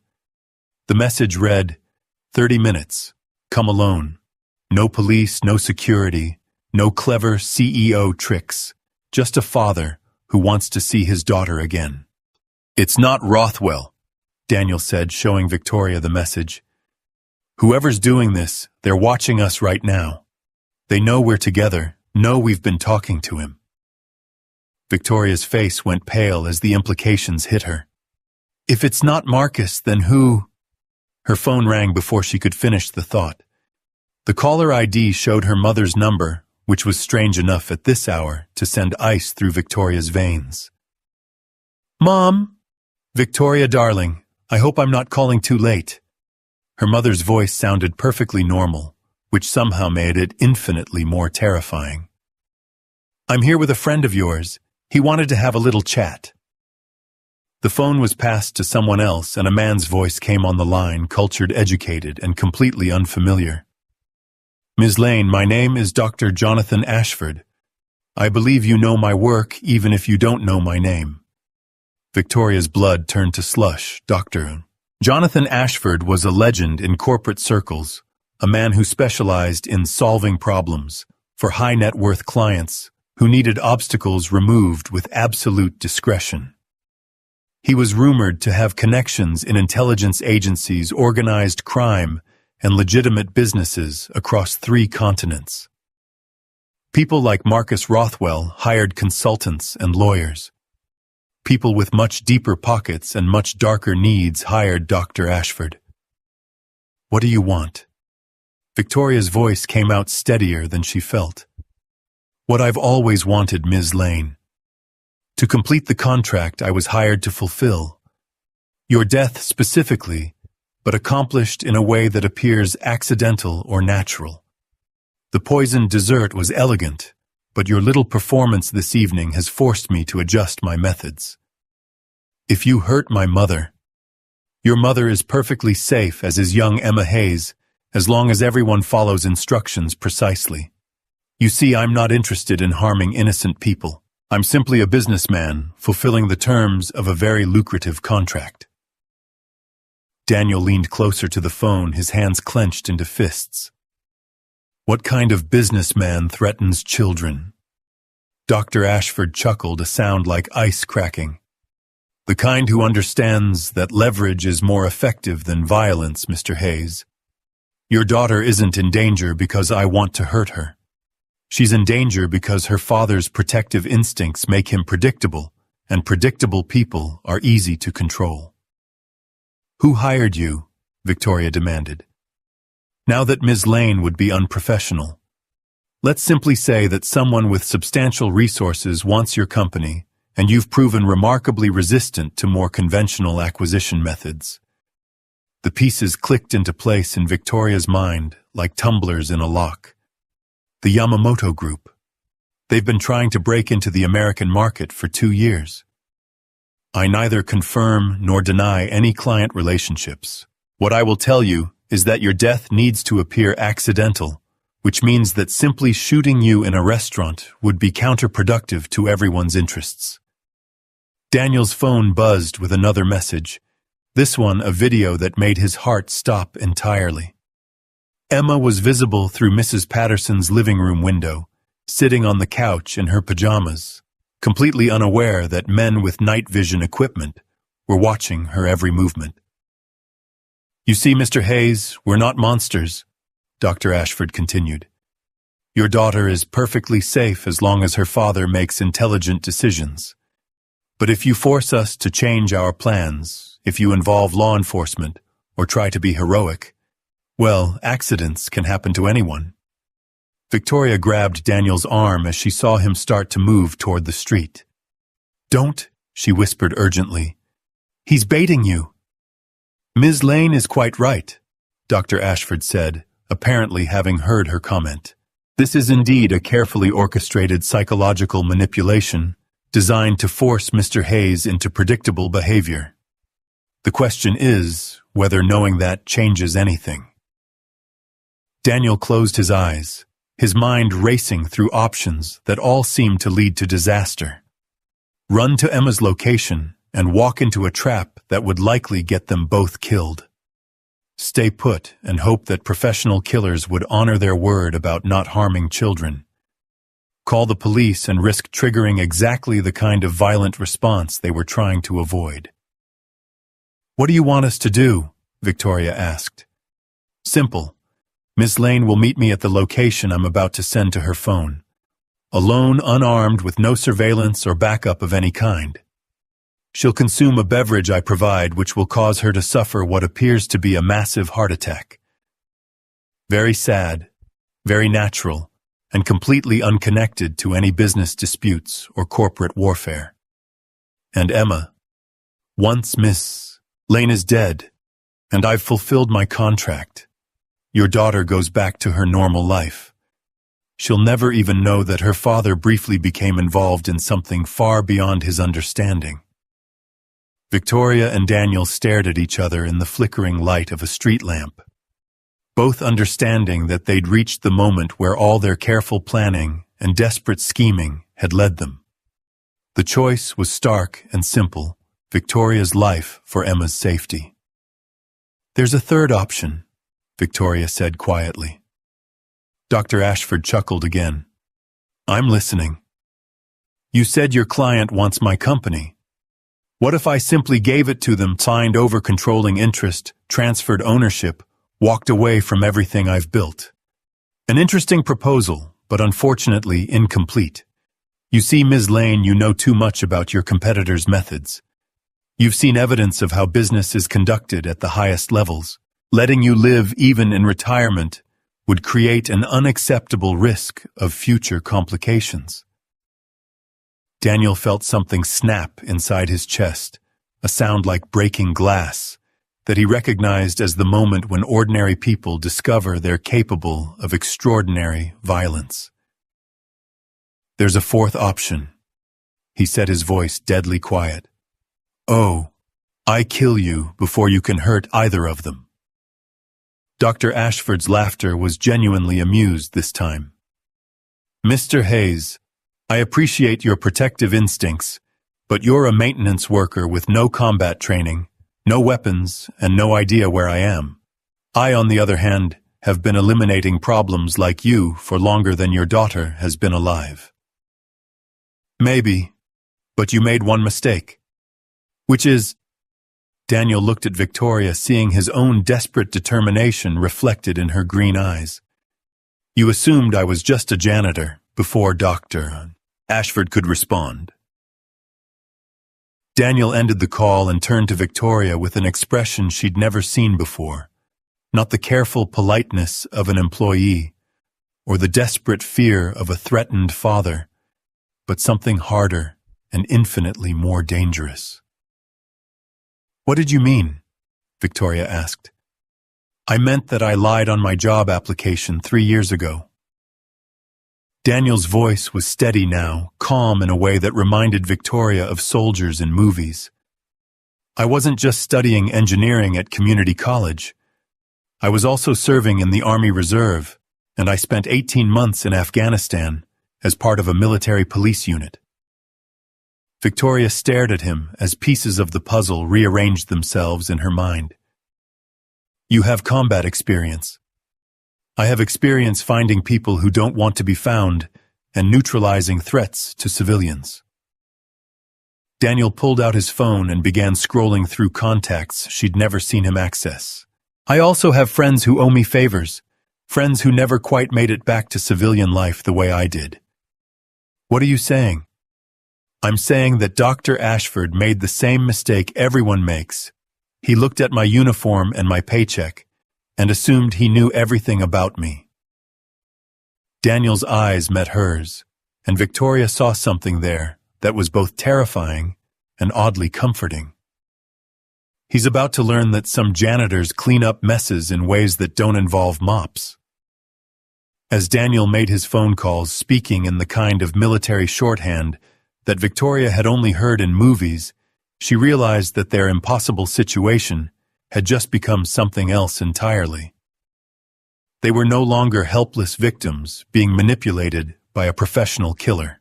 The message read, "30 minutes, come alone. No police, no security, no clever CEO tricks, just a father who wants to see his daughter again." "It's not Rothwell," Daniel said, showing Victoria the message. "Whoever's doing this, they're watching us right now. They know we're together, know we've been talking to him." Victoria's face went pale as the implications hit her. "If it's not Marcus, then who?" Her phone rang before she could finish the thought. The caller ID showed her mother's number, which was strange enough at this hour to send ice through Victoria's veins. "Mom?" "Victoria, darling, I hope I'm not calling too late." Her mother's voice sounded perfectly normal, which somehow made it infinitely more terrifying. "I'm here with a friend of yours. He wanted to have a little chat." The phone was passed to someone else, and a man's voice came on the line, cultured, educated, and completely unfamiliar. "Ms. Lane, my name is Dr. Jonathan Ashford. I believe you know my work, even if you don't know my name." Victoria's blood turned to slush. Dr. Jonathan Ashford was a legend in corporate circles, a man who specialized in solving problems for high-net-worth clients who needed obstacles removed with absolute discretion. He was rumored to have connections in intelligence agencies, organized crime, and legitimate businesses across 3 continents. People like Marcus Rothwell hired consultants and lawyers. People with much deeper pockets and much darker needs hired Dr. Ashford. "What do you want?" Victoria's voice came out steadier than she felt. "What I've always wanted, Ms. Lane. To complete the contract I was hired to fulfill. Your death specifically, but accomplished in a way that appears accidental or natural. The poisoned dessert was elegant, but your little performance this evening has forced me to adjust my methods. If you hurt my mother, your mother is perfectly safe, as is young Emma Hayes, as long as everyone follows instructions precisely. You see, I'm not interested in harming innocent people. I'm simply a businessman fulfilling the terms of a very lucrative contract." Daniel leaned closer to the phone, his hands clenched into fists. "What kind of businessman threatens children?" Dr. Ashford chuckled, a sound like ice cracking. The kind who understands that leverage is more effective than violence, Mr. Hayes. Your daughter isn't in danger because I want to hurt her. She's in danger because her father's protective instincts make him predictable, and predictable people are easy to control. Who hired you? Victoria demanded. Now that Ms. Lane would be unprofessional. Let's simply say that someone with substantial resources wants your company, and you've proven remarkably resistant to more conventional acquisition methods. The pieces clicked into place in Victoria's mind like tumblers in a lock. The Yamamoto Group. They've been trying to break into the American market for 2 years. I neither confirm nor deny any client relationships. What I will tell you is that your death needs to appear accidental, which means that simply shooting you in a restaurant would be counterproductive to everyone's interests. Daniel's phone buzzed with another message, this one a video that made his heart stop entirely. Emma was visible through Mrs. Patterson's living room window, sitting on the couch in her pajamas, completely unaware that men with night vision equipment were watching her every movement. You see, Mr. Hayes, we're not monsters, Dr. Ashford continued. Your daughter is perfectly safe as long as her father makes intelligent decisions. But if you force us to change our plans, if you involve law enforcement or try to be heroic, well, accidents can happen to anyone. Victoria grabbed Daniel's arm as she saw him start to move toward the street. Don't, she whispered urgently. He's baiting you. Ms. Lane is quite right, Dr. Ashford said, apparently having heard her comment. This is indeed a carefully orchestrated psychological manipulation designed to force Mr. Hayes into predictable behavior. The question is whether knowing that changes anything. Daniel closed his eyes, his mind racing through options that all seemed to lead to disaster. Run to Emma's location and walk into a trap that would likely get them both killed. Stay put and hope that professional killers would honor their word about not harming children. Call the police and risk triggering exactly the kind of violent response they were trying to avoid. What do you want us to do? Victoria asked. Simple. Miss Lane will meet me at the location I'm about to send to her phone. Alone, unarmed, with no surveillance or backup of any kind. She'll consume a beverage I provide which will cause her to suffer what appears to be a massive heart attack. Very sad, very natural, and completely unconnected to any business disputes or corporate warfare. And Emma, once Miss Lane is dead, and I've fulfilled my contract. Your daughter goes back to her normal life. She'll never even know that her father briefly became involved in something far beyond his understanding. Victoria and Daniel stared at each other in the flickering light of a street lamp, both understanding that they'd reached the moment where all their careful planning and desperate scheming had led them. The choice was stark and simple, Victoria's life for Emma's safety. There's a third option, Victoria said quietly. Dr. Ashford chuckled again. I'm listening. You said your client wants my company. What if I simply gave it to them, signed over controlling interest, transferred ownership, walked away from everything I've built? An interesting proposal, but unfortunately incomplete. You see, Ms. Lane, you know too much about your competitors' methods. You've seen evidence of how business is conducted at the highest levels. Letting you live even in retirement would create an unacceptable risk of future complications. Daniel felt something snap inside his chest, a sound like breaking glass, that he recognized as the moment when ordinary people discover they're capable of extraordinary violence. There's a fourth option, he said, his voice deadly quiet. Oh, I kill you before you can hurt either of them. Dr. Ashford's laughter was genuinely amused this time. Mr. Hayes, I appreciate your protective instincts, but you're a maintenance worker with no combat training, no weapons, and no idea where I am. I, on the other hand, have been eliminating problems like you for longer than your daughter has been alive. Maybe, but you made one mistake. Which is... Daniel looked at Victoria, seeing his own desperate determination reflected in her green eyes. You assumed I was just a janitor before Dr. Ashford could respond. Daniel ended the call and turned to Victoria with an expression she'd never seen before. Not the careful politeness of an employee, or the desperate fear of a threatened father, but something harder and infinitely more dangerous. What did you mean? Victoria asked. I meant that I lied on my job application 3 years ago. Daniel's voice was steady now, calm in a way that reminded Victoria of soldiers in movies. I wasn't just studying engineering at community college. I was also serving in the Army Reserve, and I spent 18 months in Afghanistan as part of a military police unit. Victoria stared at him as pieces of the puzzle rearranged themselves in her mind. You have combat experience. I have experience finding people who don't want to be found and neutralizing threats to civilians. Daniel pulled out his phone and began scrolling through contacts she'd never seen him access. I also have friends who owe me favors, friends who never quite made it back to civilian life the way I did. What are you saying? I'm saying that Dr. Ashford made the same mistake everyone makes. He looked at my uniform and my paycheck and assumed he knew everything about me. Daniel's eyes met hers, and Victoria saw something there that was both terrifying and oddly comforting. He's about to learn that some janitors clean up messes in ways that don't involve mops. As Daniel made his phone calls, speaking in the kind of military shorthand that Victoria had only heard in movies, she realized that their impossible situation had just become something else entirely. They were no longer helpless victims being manipulated by a professional killer.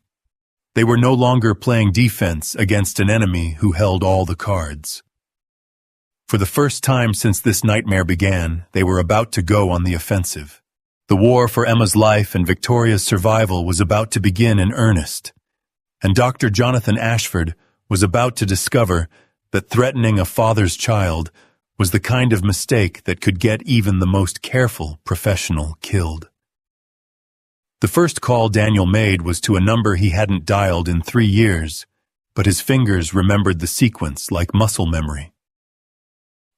They were no longer playing defense against an enemy who held all the cards. For the first time since this nightmare began, they were about to go on the offensive. The war for Emma's life and Victoria's survival was about to begin in earnest, and Dr. Jonathan Ashford was about to discover that threatening a father's child was the kind of mistake that could get even the most careful professional killed. The first call Daniel made was to a number he hadn't dialed in 3 years, but his fingers remembered the sequence like muscle memory.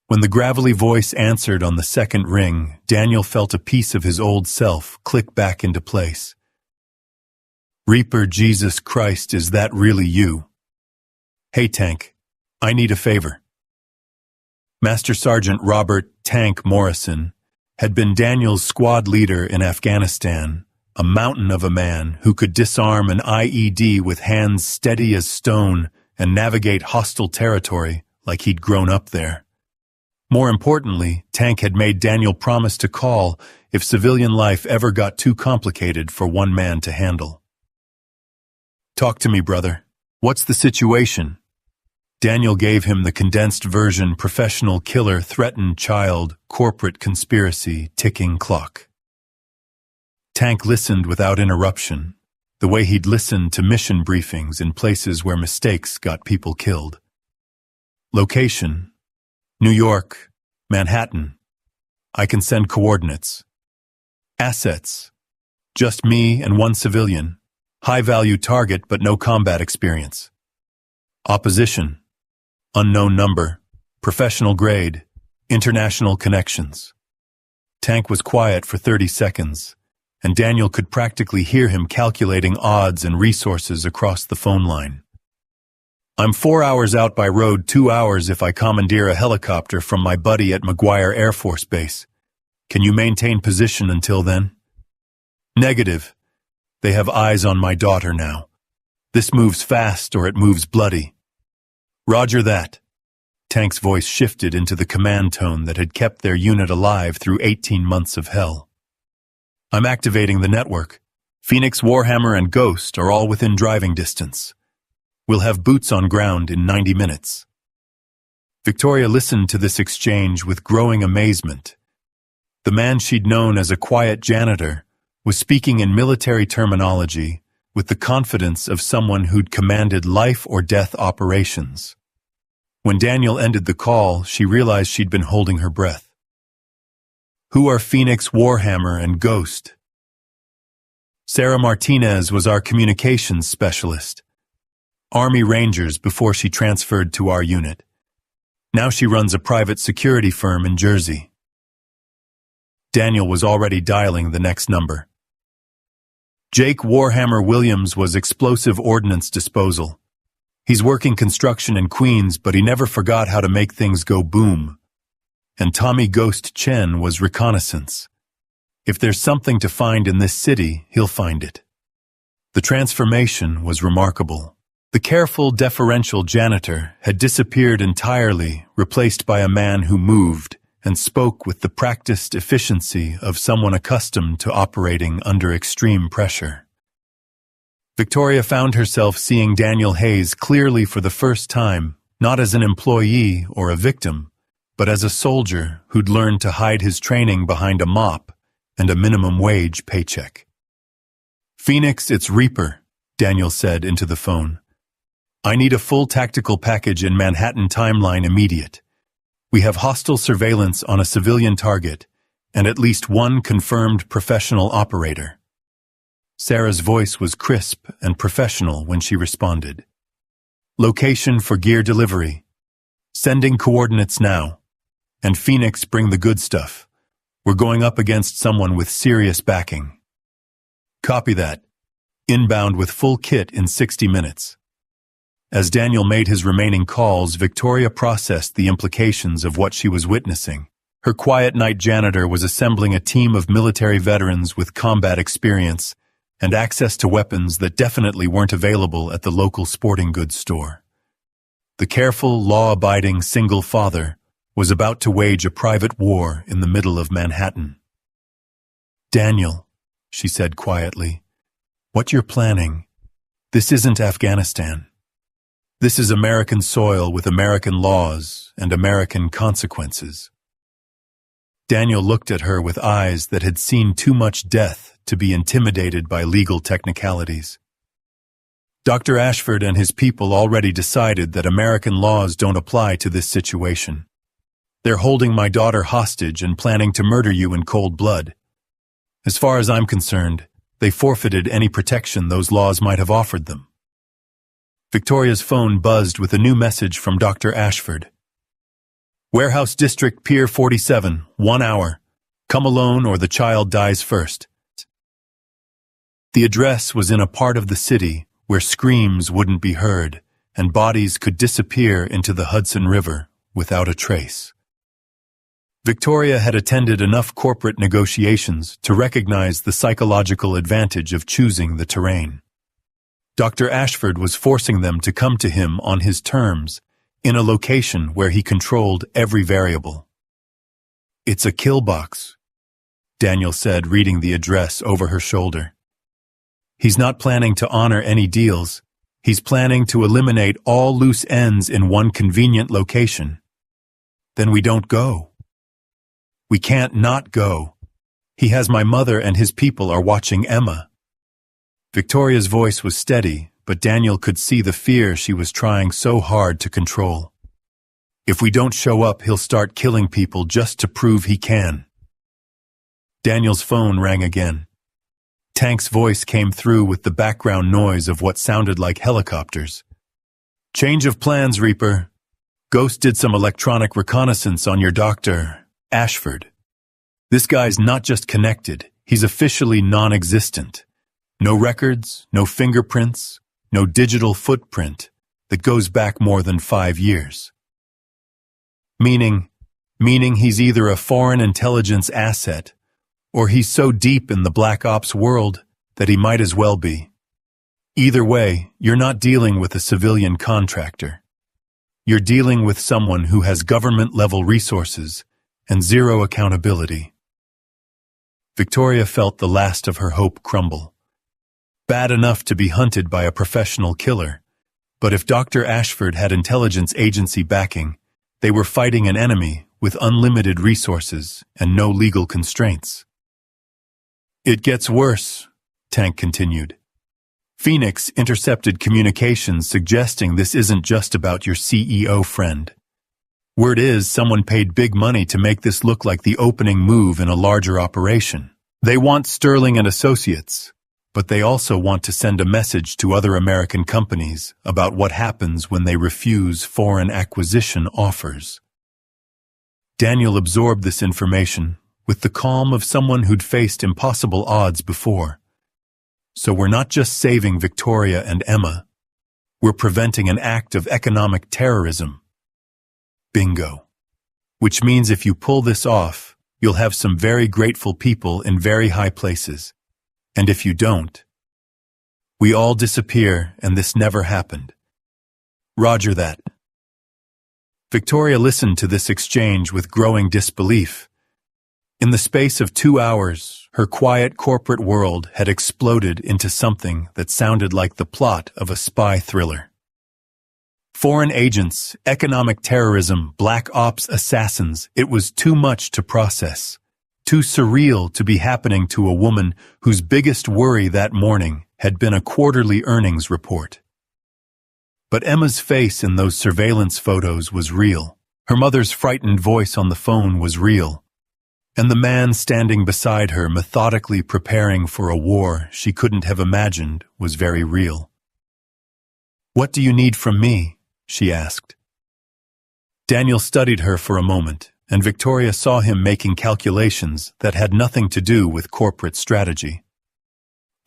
When the gravelly voice answered on the second ring, Daniel felt a piece of his old self click back into place. Reaper Jesus Christ, is that really you? Hey Tank, I need a favor. Master Sergeant Robert Tank Morrison had been Daniel's squad leader in Afghanistan, a mountain of a man who could disarm an IED with hands steady as stone and navigate hostile territory like he'd grown up there. More importantly, Tank had made Daniel promise to call if civilian life ever got too complicated for one man to handle. Talk to me, brother. What's the situation? Daniel gave him the condensed version: professional killer, threatened child, corporate conspiracy, ticking clock. Tank listened without interruption, the way he'd listened to mission briefings in places where mistakes got people killed. Location: New York, Manhattan. I can send coordinates. Assets: just me and one civilian. High-value target but no combat experience. Opposition: unknown number, professional grade, international connections. Tank was quiet for 30 seconds, and Daniel could practically hear him calculating odds and resources across the phone line. I'm 4 hours out by road, 2 hours if I commandeer a helicopter from my buddy at McGuire Air Force Base. Can you maintain position until then? Negative. They have eyes on my daughter now. This moves fast or it moves bloody. Roger that. Tank's voice shifted into the command tone that had kept their unit alive through 18 months of hell. I'm activating the network. Phoenix, Warhammer, and Ghost are all within driving distance. We'll have boots on ground in 90 minutes. Victoria listened to this exchange with growing amazement. The man she'd known as a quiet janitor was speaking in military terminology with the confidence of someone who'd commanded life-or-death operations. When Daniel ended the call, she realized she'd been holding her breath. Who are Phoenix, Warhammer, and Ghost? Sarah Martinez was our communications specialist. Army Rangers before she transferred to our unit. Now she runs a private security firm in Jersey. Daniel was already dialing the next number. Jake Warhammer Williams was explosive ordnance disposal. He's working construction in Queens, but he never forgot how to make things go boom. And Tommy Ghost Chen was reconnaissance. If there's something to find in this city, he'll find it. The transformation was remarkable. The careful, deferential janitor had disappeared entirely, replaced by a man who moved and spoke with the practiced efficiency of someone accustomed to operating under extreme pressure. Victoria found herself seeing Daniel Hayes clearly for the first time, not as an employee or a victim, but as a soldier who'd learned to hide his training behind a mop and a minimum wage paycheck. Phoenix, it's Reaper, Daniel said into the phone. I need a full tactical package in Manhattan Timeline immediate. We have hostile surveillance on a civilian target and at least one confirmed professional operator. Sarah's voice was crisp and professional when she responded. Location for gear delivery. Sending coordinates now. And Phoenix, bring the good stuff. We're going up against someone with serious backing. Copy that. Inbound with full kit in 60 minutes. As Daniel made his remaining calls, Victoria processed the implications of what she was witnessing. Her quiet night janitor was assembling a team of military veterans with combat experience and access to weapons that definitely weren't available at the local sporting goods store. The careful, law-abiding single father was about to wage a private war in the middle of Manhattan. Daniel, she said quietly, what you're planning, this isn't Afghanistan. This is American soil with American laws and American consequences. Daniel looked at her with eyes that had seen too much death to be intimidated by legal technicalities. Dr. Ashford and his people already decided that American laws don't apply to this situation. They're holding my daughter hostage and planning to murder you in cold blood. As far as I'm concerned, they forfeited any protection those laws might have offered them. Victoria's phone buzzed with a new message from Dr. Ashford. Warehouse District, Pier 47, 1 hour. Come alone or the child dies first. The address was in a part of the city where screams wouldn't be heard and bodies could disappear into the Hudson River without a trace. Victoria had attended enough corporate negotiations to recognize the psychological advantage of choosing the terrain. Dr. Ashford was forcing them to come to him on his terms, in a location where he controlled every variable. It's a kill box, Daniel said, reading the address over her shoulder. He's not planning to honor any deals. He's planning to eliminate all loose ends in one convenient location. Then we don't go. We can't not go. He has my mother and his people are watching Emma. Victoria's voice was steady, but Daniel could see the fear she was trying so hard to control. If we don't show up, he'll start killing people just to prove he can. Daniel's phone rang again. Tank's voice came through with the background noise of what sounded like helicopters. Change of plans, Reaper. Ghost did some electronic reconnaissance on your Dr. Ashford. This guy's not just connected, he's officially non-existent. No records, no fingerprints, no digital footprint that goes back more than 5 years. Meaning he's either a foreign intelligence asset or he's so deep in the Black Ops world that he might as well be. Either way, you're not dealing with a civilian contractor. You're dealing with someone who has government-level resources and zero accountability. Victoria felt the last of her hope crumble. Bad enough to be hunted by a professional killer, but if Dr. Ashford had intelligence agency backing, they were fighting an enemy with unlimited resources and no legal constraints. It gets worse, Tank continued. Phoenix intercepted communications suggesting this isn't just about your CEO friend. Word is someone paid big money to make this look like the opening move in a larger operation. They want Sterling and Associates, but they also want to send a message to other American companies about what happens when they refuse foreign acquisition offers. Daniel absorbed this information with the calm of someone who'd faced impossible odds before. So we're not just saving Victoria and Emma, we're preventing an act of economic terrorism. Bingo. Which means if you pull this off, you'll have some very grateful people in very high places. And if you don't, we all disappear and this never happened. Roger that. Victoria listened to this exchange with growing disbelief. In the space of 2 hours, her quiet corporate world had exploded into something that sounded like the plot of a spy thriller. Foreign agents, economic terrorism, black ops assassins, it was too much to process, too surreal to be happening to a woman whose biggest worry that morning had been a quarterly earnings report. But Emma's face in those surveillance photos was real. Her mother's frightened voice on the phone was real. And the man standing beside her, methodically preparing for a war she couldn't have imagined, was very real. "What do you need from me?" she asked. Daniel studied her for a moment, and Victoria saw him making calculations that had nothing to do with corporate strategy.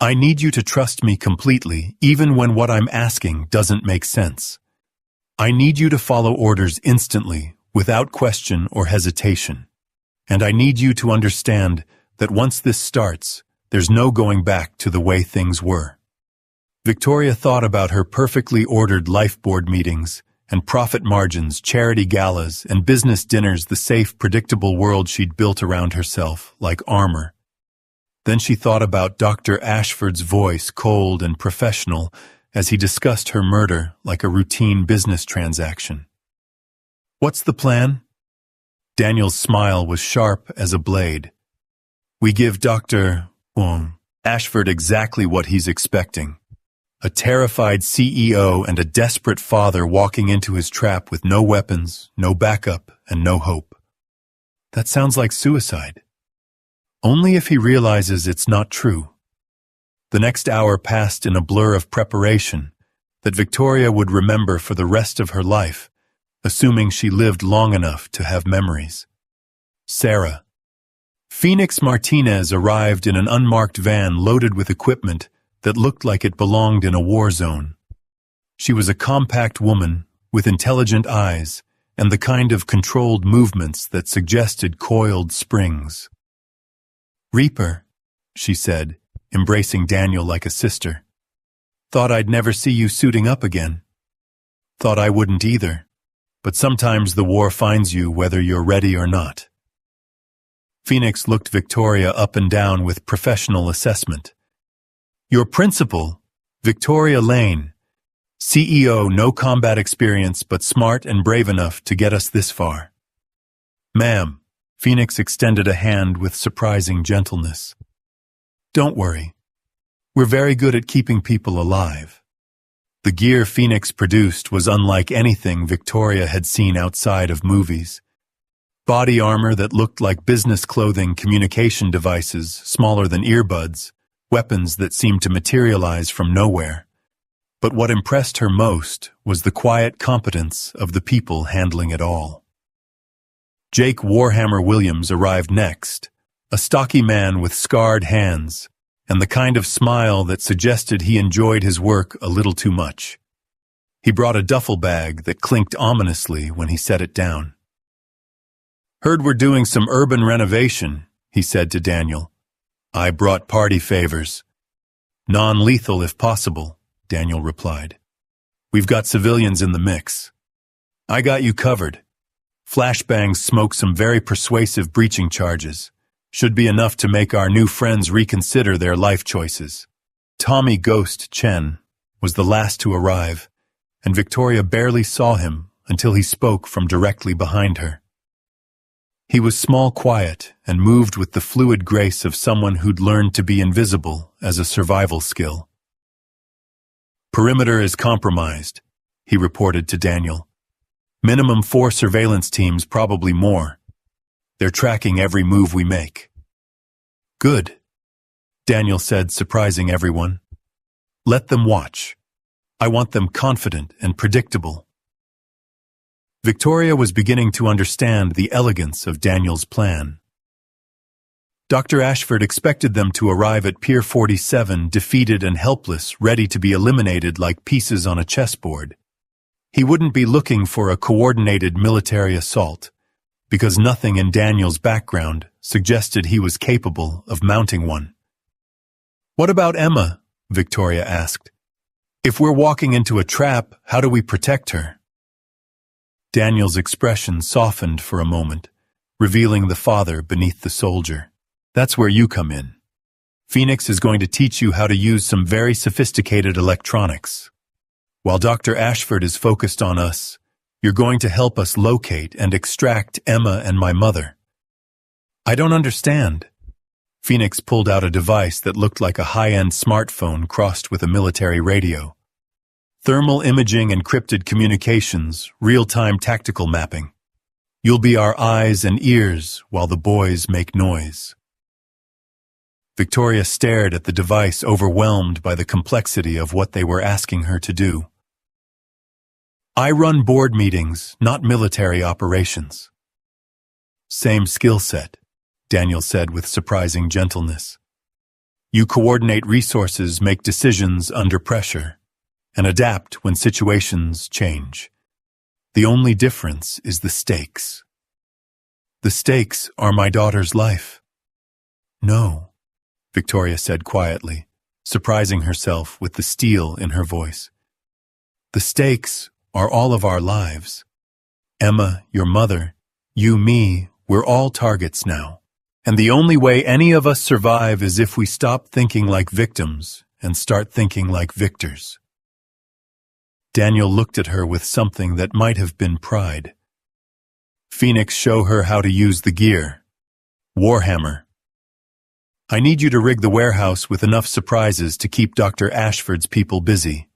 "I need you to trust me completely, even when what I'm asking doesn't make sense. I need you to follow orders instantly, without question or hesitation. And I need you to understand that once this starts, there's no going back to the way things were." Victoria thought about her perfectly ordered life board meetings and profit margins, charity galas, and business dinners, the safe, predictable world she'd built around herself, like armor. Then she thought about Dr. Ashford's voice, cold and professional, as he discussed her murder like a routine business transaction. "What's the plan?" Daniel's smile was sharp as a blade. "We give Dr. Ashford exactly what he's expecting. A terrified CEO and a desperate father walking into his trap with no weapons, no backup, and no hope. That sounds like suicide. Only if he realizes it's not true." The next hour passed in a blur of preparation that Victoria would remember for the rest of her life, assuming she lived long enough to have memories. Sarah. Phoenix Martinez arrived in an unmarked van loaded with equipment that looked like it belonged in a war zone. She was a compact woman with intelligent eyes and the kind of controlled movements that suggested coiled springs. "Reaper," she said, embracing Daniel like a sister. "Thought I'd never see you suiting up again." "Thought I wouldn't either. But sometimes the war finds you whether you're ready or not." Phoenix looked Victoria up and down with professional assessment. "Your principal, Victoria Lane, CEO, no combat experience but smart and brave enough to get us this far." "Ma'am," Phoenix extended a hand with surprising gentleness. "Don't worry. We're very good at keeping people alive." The gear Phoenix produced was unlike anything Victoria had seen outside of movies. Body armor that looked like business clothing, communication devices, smaller than earbuds, weapons that seemed to materialize from nowhere. But what impressed her most was the quiet competence of the people handling it all. Jake Warhammer Williams arrived next, a stocky man with scarred hands, and the kind of smile that suggested he enjoyed his work a little too much. He brought a duffel bag that clinked ominously when he set it down. "Heard we're doing some urban renovation," he said to Daniel. "I brought party favors." "Non-lethal if possible," Daniel replied. "We've got civilians in the mix." "I got you covered. Flashbangs smoke some very persuasive breaching charges. Should be enough to make our new friends reconsider their life choices." Tommy Ghost Chen was the last to arrive, and Victoria barely saw him until he spoke from directly behind her. He was small, quiet, and moved with the fluid grace of someone who'd learned to be invisible as a survival skill. Perimeter is compromised, he reported to Daniel. Minimum 4 surveillance teams, probably more. They're tracking every move we make. Good, Daniel said, surprising everyone. Let them watch. I want them confident and predictable. Victoria was beginning to understand the elegance of Daniel's plan. Dr. Ashford expected them to arrive at Pier 47 defeated and helpless, ready to be eliminated like pieces on a chessboard. He wouldn't be looking for a coordinated military assault, because nothing in Daniel's background suggested he was capable of mounting one. What about Emma? Victoria asked. If we're walking into a trap, how do we protect her? Daniel's expression softened for a moment, revealing the father beneath the soldier. That's where you come in. Phoenix is going to teach you how to use some very sophisticated electronics. While Dr. Ashford is focused on us, you're going to help us locate and extract Emma and my mother. I don't understand. Phoenix pulled out a device that looked like a high-end smartphone crossed with a military radio. Thermal imaging, encrypted communications, real-time tactical mapping. You'll be our eyes and ears while the boys make noise. Victoria stared at the device, overwhelmed by the complexity of what they were asking her to do. I run board meetings, not military operations. Same skill set, Daniel said with surprising gentleness. You coordinate resources, make decisions under pressure, and adapt when situations change. The only difference is the stakes. The stakes are my daughter's life. No, Victoria said quietly, surprising herself with the steel in her voice. The stakes are all of our lives. Emma, your mother, you, me, we're all targets now. And the only way any of us survive is if we stop thinking like victims and start thinking like victors. Daniel looked at her with something that might have been pride. Phoenix, show her how to use the gear. Warhammer. I need you to rig the warehouse with enough surprises to keep Dr. Ashford's people busy.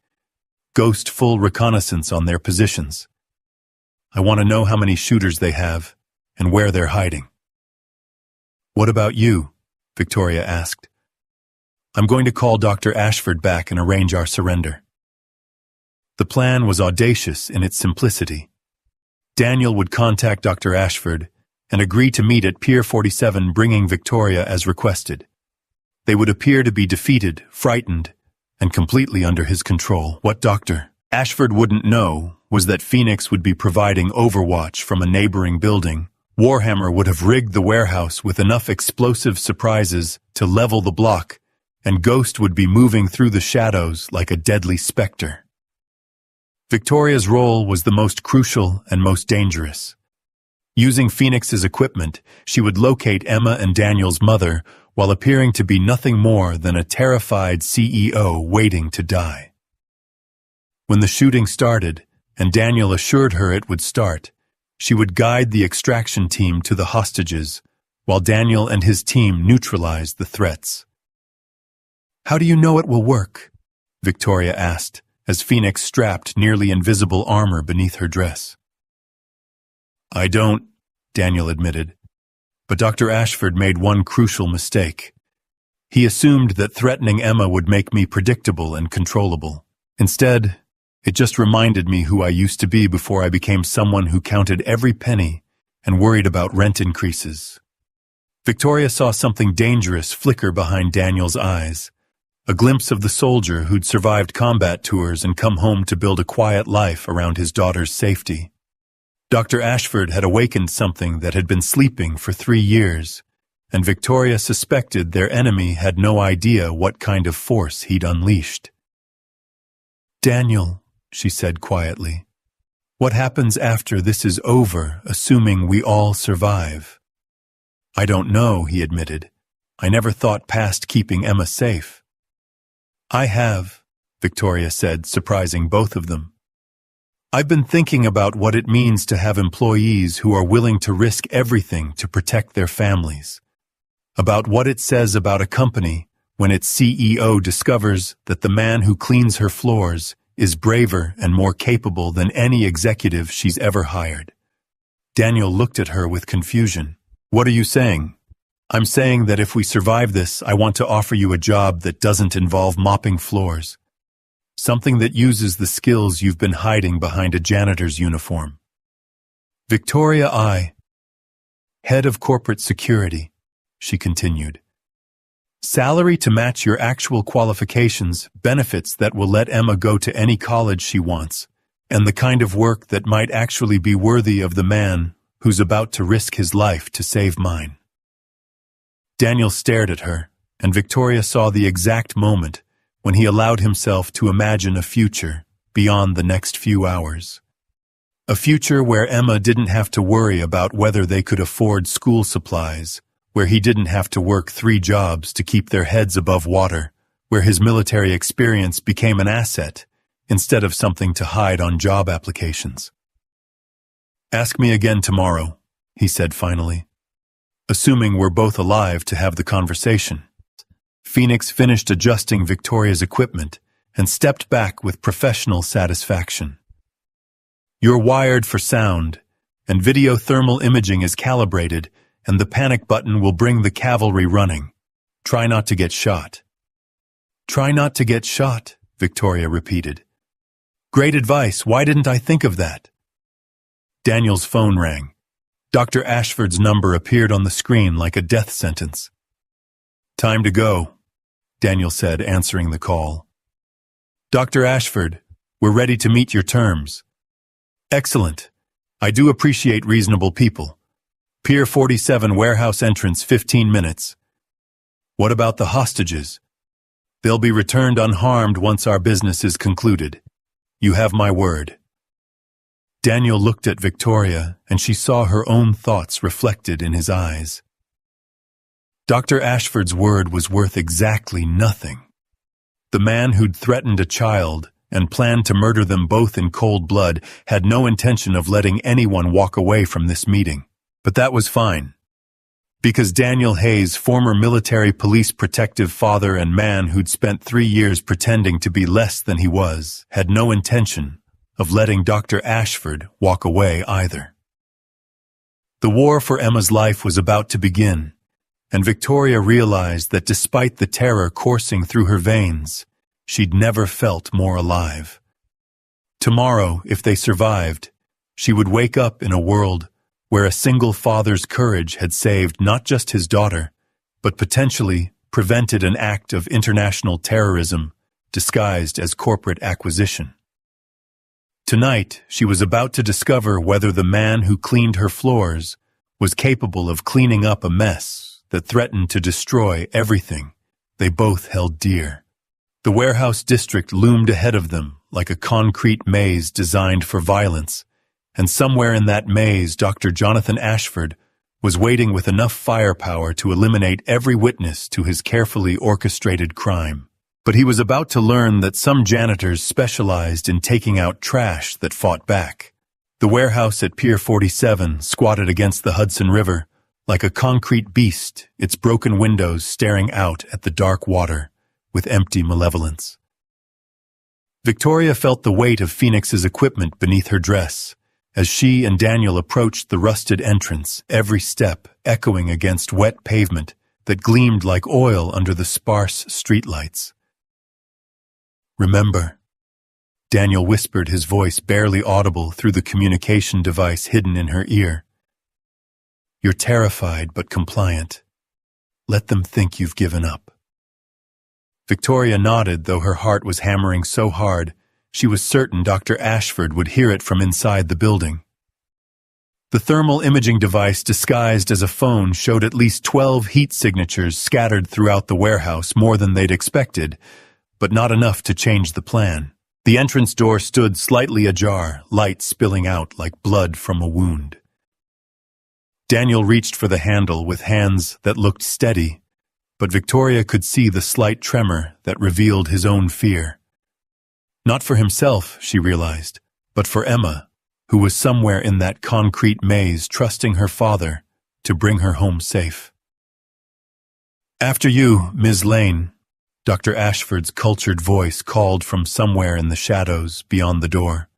Ghost full reconnaissance on their positions. I want to know how many shooters they have and where they're hiding. What about you? Victoria asked. I'm going to call Dr. Ashford back and arrange our surrender. The plan was audacious in its simplicity. Daniel would contact Dr. Ashford and agree to meet at Pier 47, bringing Victoria as requested. They would appear to be defeated, frightened, and completely under his control. What Dr. Ashford wouldn't know was that Phoenix would be providing overwatch from a neighboring building. Warhammer would have rigged the warehouse with enough explosive surprises to level the block, and Ghost would be moving through the shadows like a deadly specter. Victoria's role was the most crucial and most dangerous. Using Phoenix's equipment, she would locate Emma and Daniel's mother while appearing to be nothing more than a terrified CEO waiting to die. When the shooting started, and Daniel assured her it would start, she would guide the extraction team to the hostages, while Daniel and his team neutralized the threats. How do you know it will work? Victoria asked, as Phoenix strapped nearly invisible armor beneath her dress. I don't, Daniel admitted, but Dr. Ashford made one crucial mistake. He assumed that threatening Emma would make me predictable and controllable. Instead, it just reminded me who I used to be before I became someone who counted every penny and worried about rent increases. Victoria saw something dangerous flicker behind Daniel's eyes, a glimpse of the soldier who'd survived combat tours and come home to build a quiet life around his daughter's safety. Dr. Ashford had awakened something that had been sleeping for 3 years, and Victoria suspected their enemy had no idea what kind of force he'd unleashed. Daniel, she said quietly, what happens after this is over, assuming we all survive? I don't know, he admitted. I never thought past keeping Emma safe. I have, Victoria said, surprising both of them. I've been thinking about what it means to have employees who are willing to risk everything to protect their families, about what it says about a company when its CEO discovers that the man who cleans her floors is braver and more capable than any executive she's ever hired. Daniel looked at her with confusion. "What are you saying?" "I'm saying that if we survive this, I want to offer you a job that doesn't involve mopping floors. Something that uses the skills you've been hiding behind a janitor's uniform." "Victoria I, head of corporate security," she continued. "Salary to match your actual qualifications, benefits that will let Emma go to any college she wants, and the kind of work that might actually be worthy of the man who's about to risk his life to save mine." Daniel stared at her, and Victoria saw the exact moment when he allowed himself to imagine a future beyond the next few hours. A future where Emma didn't have to worry about whether they could afford school supplies, where he didn't have to work 3 jobs to keep their heads above water, where his military experience became an asset instead of something to hide on job applications. "Ask me again tomorrow," he said finally, assuming we're both alive to have the conversation. Phoenix finished adjusting Victoria's equipment and stepped back with professional satisfaction. "You're wired for sound, and video thermal imaging is calibrated, and the panic button will bring the cavalry running. Try not to get shot." "Try not to get shot," Victoria repeated. "Great advice. Why didn't I think of that?" Daniel's phone rang. Dr. Ashford's number appeared on the screen like a death sentence. "Time to go," Daniel said, answering the call. "Dr. Ashford, we're ready to meet your terms." "Excellent. I do appreciate reasonable people. Pier 47 warehouse entrance 15 minutes. What about the hostages?" "They'll be returned unharmed once our business is concluded. You have my word." Daniel looked at Victoria, and she saw her own thoughts reflected in his eyes. Dr. Ashford's word was worth exactly nothing. The man who'd threatened a child and planned to murder them both in cold blood had no intention of letting anyone walk away from this meeting. But that was fine, because Daniel Hayes, former military police protective father and man who'd spent 3 years pretending to be less than he was, had no intention of letting Dr. Ashford walk away either. The war for Emma's life was about to begin, and Victoria realized that despite the terror coursing through her veins, she'd never felt more alive. Tomorrow, if they survived, she would wake up in a world where a single father's courage had saved not just his daughter, but potentially prevented an act of international terrorism disguised as corporate acquisition. Tonight, she was about to discover whether the man who cleaned her floors was capable of cleaning up a mess that threatened to destroy everything they both held dear. The warehouse district loomed ahead of them like a concrete maze designed for violence, and somewhere in that maze, Dr. Jonathan Ashford was waiting with enough firepower to eliminate every witness to his carefully orchestrated crime. But he was about to learn that some janitors specialized in taking out trash that fought back. The warehouse at Pier 47 squatted against the Hudson River like a concrete beast, its broken windows staring out at the dark water with empty malevolence. Victoria felt the weight of Phoenix's equipment beneath her dress as she and Daniel approached the rusted entrance, every step echoing against wet pavement that gleamed like oil under the sparse streetlights. "Remember," Daniel whispered, his voice barely audible through the communication device hidden in her ear. "You're terrified but compliant. Let them think you've given up." Victoria nodded, though her heart was hammering so hard she was certain Dr. Ashford would hear it from inside the building. The thermal imaging device disguised as a phone showed at least 12 heat signatures scattered throughout the warehouse, more than they'd expected, but not enough to change the plan. The entrance door stood slightly ajar, light spilling out like blood from a wound. Daniel reached for the handle with hands that looked steady, but Victoria could see the slight tremor that revealed his own fear. Not for himself, she realized, but for Emma, who was somewhere in that concrete maze trusting her father to bring her home safe. "After you, Ms. Lane," Dr. Ashford's cultured voice called from somewhere in the shadows beyond the door.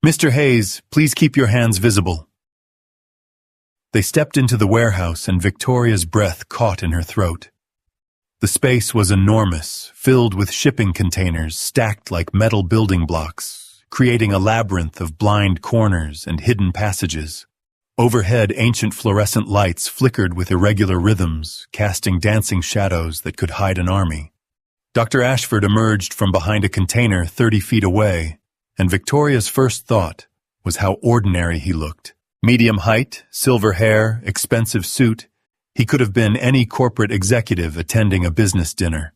"Mr. Hayes, please keep your hands visible." They stepped into the warehouse and Victoria's breath caught in her throat. The space was enormous, filled with shipping containers stacked like metal building blocks, creating a labyrinth of blind corners and hidden passages. Overhead, ancient fluorescent lights flickered with irregular rhythms, casting dancing shadows that could hide an army. Dr. Ashford emerged from behind a container 30 feet away, and Victoria's first thought was how ordinary he looked. Medium height, silver hair, expensive suit, he could have been any corporate executive attending a business dinner.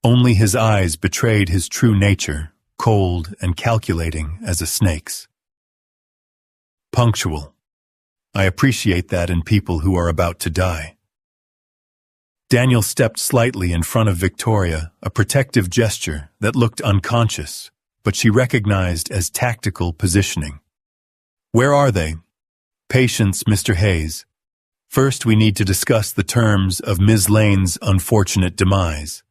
Only his eyes betrayed his true nature, cold and calculating as a snake's. Punctual. I appreciate that in people who are about to die. Daniel stepped slightly in front of Victoria, a protective gesture that looked unconscious, but she recognized as tactical positioning. "Where are they?" "Patience, Mr. Hayes. First, we need to discuss the terms of Ms. Lane's unfortunate demise."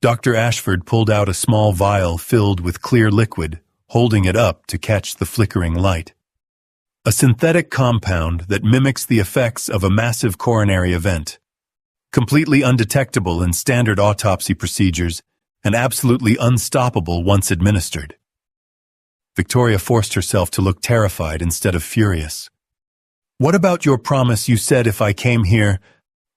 Dr. Ashford pulled out a small vial filled with clear liquid, holding it up to catch the flickering light. "A synthetic compound that mimics the effects of a massive coronary event. Completely undetectable in standard autopsy procedures and absolutely unstoppable once administered." Victoria forced herself to look terrified instead of furious. "What about your promise you said if I came here?"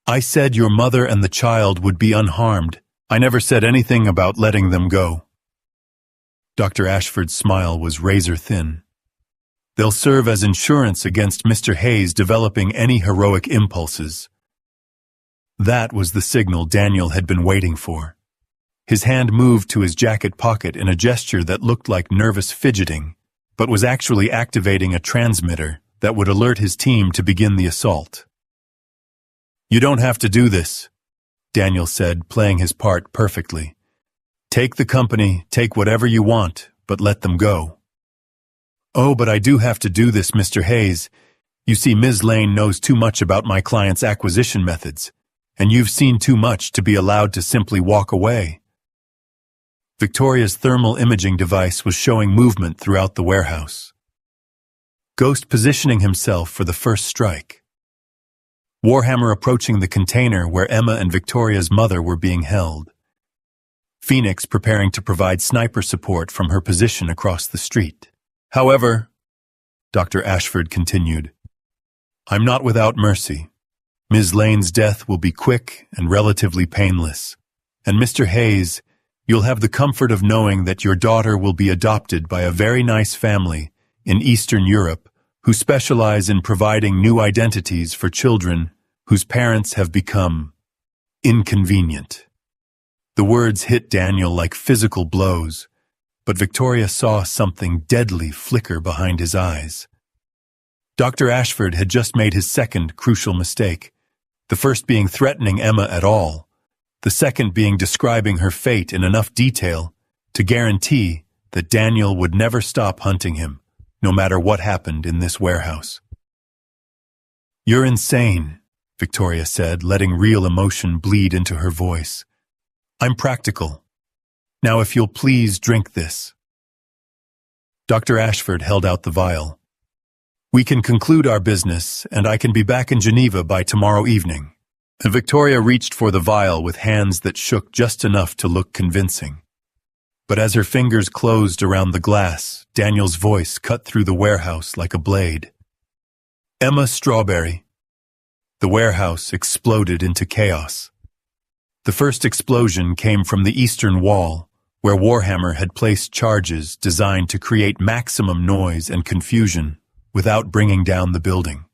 "I said your mother and the child would be unharmed. I never said anything about letting them go." Dr. Ashford's smile was razor thin. "They'll serve as insurance against Mr. Hayes developing any heroic impulses." That was the signal Daniel had been waiting for. His hand moved to his jacket pocket in a gesture that looked like nervous fidgeting, but was actually activating a transmitter that would alert his team to begin the assault. "You don't have to do this," Daniel said, playing his part perfectly. "Take the company, take whatever you want, but let them go." "Oh, but I do have to do this, Mr. Hayes. You see, Ms. Lane knows too much about my client's acquisition methods, and you've seen too much to be allowed to simply walk away." Victoria's thermal imaging device was showing movement throughout the warehouse. Ghost positioning himself for the first strike. Warhammer approaching the container where Emma and Victoria's mother were being held. Phoenix preparing to provide sniper support from her position across the street. "However," Dr. Ashford continued, "I'm not without mercy. Ms. Lane's death will be quick and relatively painless. And Mr. Hayes, you'll have the comfort of knowing that your daughter will be adopted by a very nice family in Eastern Europe who specialize in providing new identities for children whose parents have become inconvenient." The words hit Daniel like physical blows, but Victoria saw something deadly flicker behind his eyes. Dr. Ashford had just made his second crucial mistake, the first being threatening Emma at all, the second being describing her fate in enough detail to guarantee that Daniel would never stop hunting him, no matter what happened in this warehouse. "You're insane," Victoria said, letting real emotion bleed into her voice. "I'm practical. Now if you'll please drink this." Dr. Ashford held out the vial. "We can conclude our business, and I can be back in Geneva by tomorrow evening." And Victoria reached for the vial with hands that shook just enough to look convincing. But as her fingers closed around the glass, Daniel's voice cut through the warehouse like a blade. "Emma Strawberry." The warehouse exploded into chaos. The first explosion came from the eastern wall, where Warhammer had placed charges designed to create maximum noise and confusion without bringing down the building.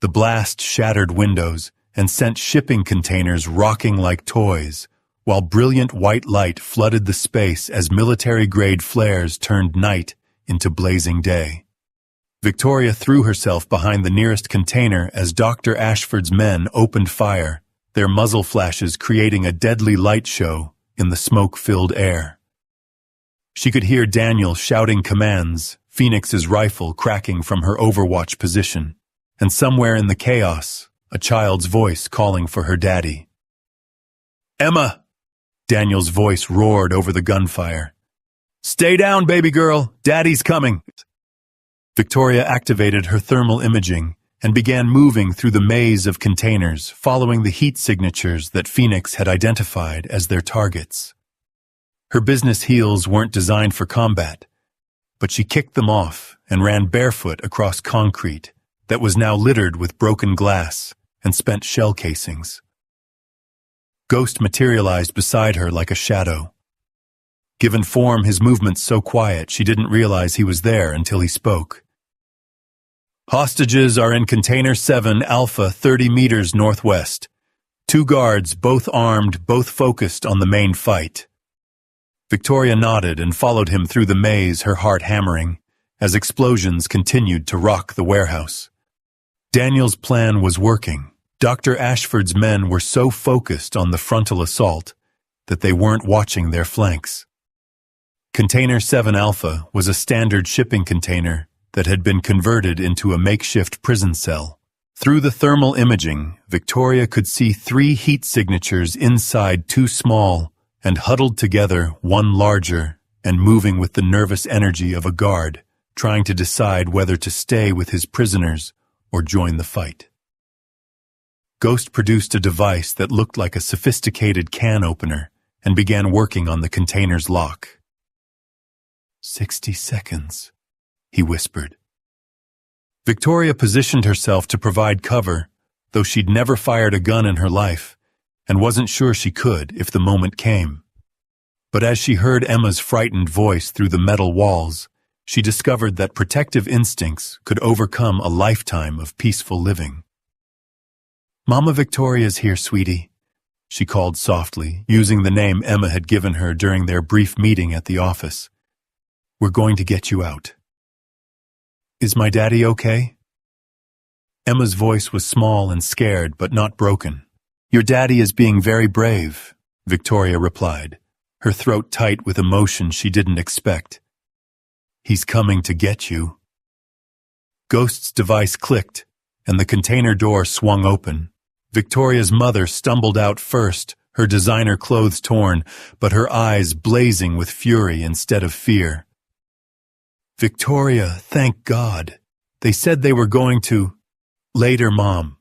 The blast shattered windows and sent shipping containers rocking like toys, while brilliant white light flooded the space as military-grade flares turned night into blazing day. Victoria threw herself behind the nearest container as Dr. Ashford's men opened fire, their muzzle flashes creating a deadly light show in the smoke-filled air. She could hear Daniel shouting commands, Phoenix's rifle cracking from her overwatch position, and somewhere in the chaos, a child's voice calling for her daddy. "Emma!" Daniel's voice roared over the gunfire. "Stay down, baby girl. Daddy's coming." Victoria activated her thermal imaging and began moving through the maze of containers, following the heat signatures that Phoenix had identified as their targets. Her business heels weren't designed for combat, but she kicked them off and ran barefoot across concrete that was now littered with broken glass and spent shell casings. Ghost materialized beside her like a shadow. Given form, his movements so quiet she didn't realize he was there until he spoke. "Hostages are in Container 7 Alpha 30 meters northwest. 2 guards, both armed, both focused on the main fight." Victoria nodded and followed him through the maze, her heart hammering, as explosions continued to rock the warehouse. Daniel's plan was working. Dr. Ashford's men were so focused on the frontal assault that they weren't watching their flanks. Container 7 Alpha was a standard shipping container that had been converted into a makeshift prison cell. Through the thermal imaging, Victoria could see 3 heat signatures inside 2 small and huddled together, one larger and moving with the nervous energy of a guard, trying to decide whether to stay with his prisoners or join the fight. Ghost produced a device that looked like a sophisticated can opener and began working on the container's lock. 60 seconds, he whispered. Victoria positioned herself to provide cover, though she'd never fired a gun in her life, and wasn't sure she could if the moment came. But as she heard Emma's frightened voice through the metal walls, she discovered that protective instincts could overcome a lifetime of peaceful living. "Mama Victoria's here, sweetie," she called softly, using the name Emma had given her during their brief meeting at the office. "We're going to get you out." "Is my daddy okay?" Emma's voice was small and scared, but not broken. "Your daddy is being very brave," Victoria replied, her throat tight with emotion she didn't expect. "He's coming to get you." Ghost's device clicked, and the container door swung open. Victoria's mother stumbled out first, her designer clothes torn, but her eyes blazing with fury instead of fear. "Victoria, thank God. They said they were going to—" "Later, Mom.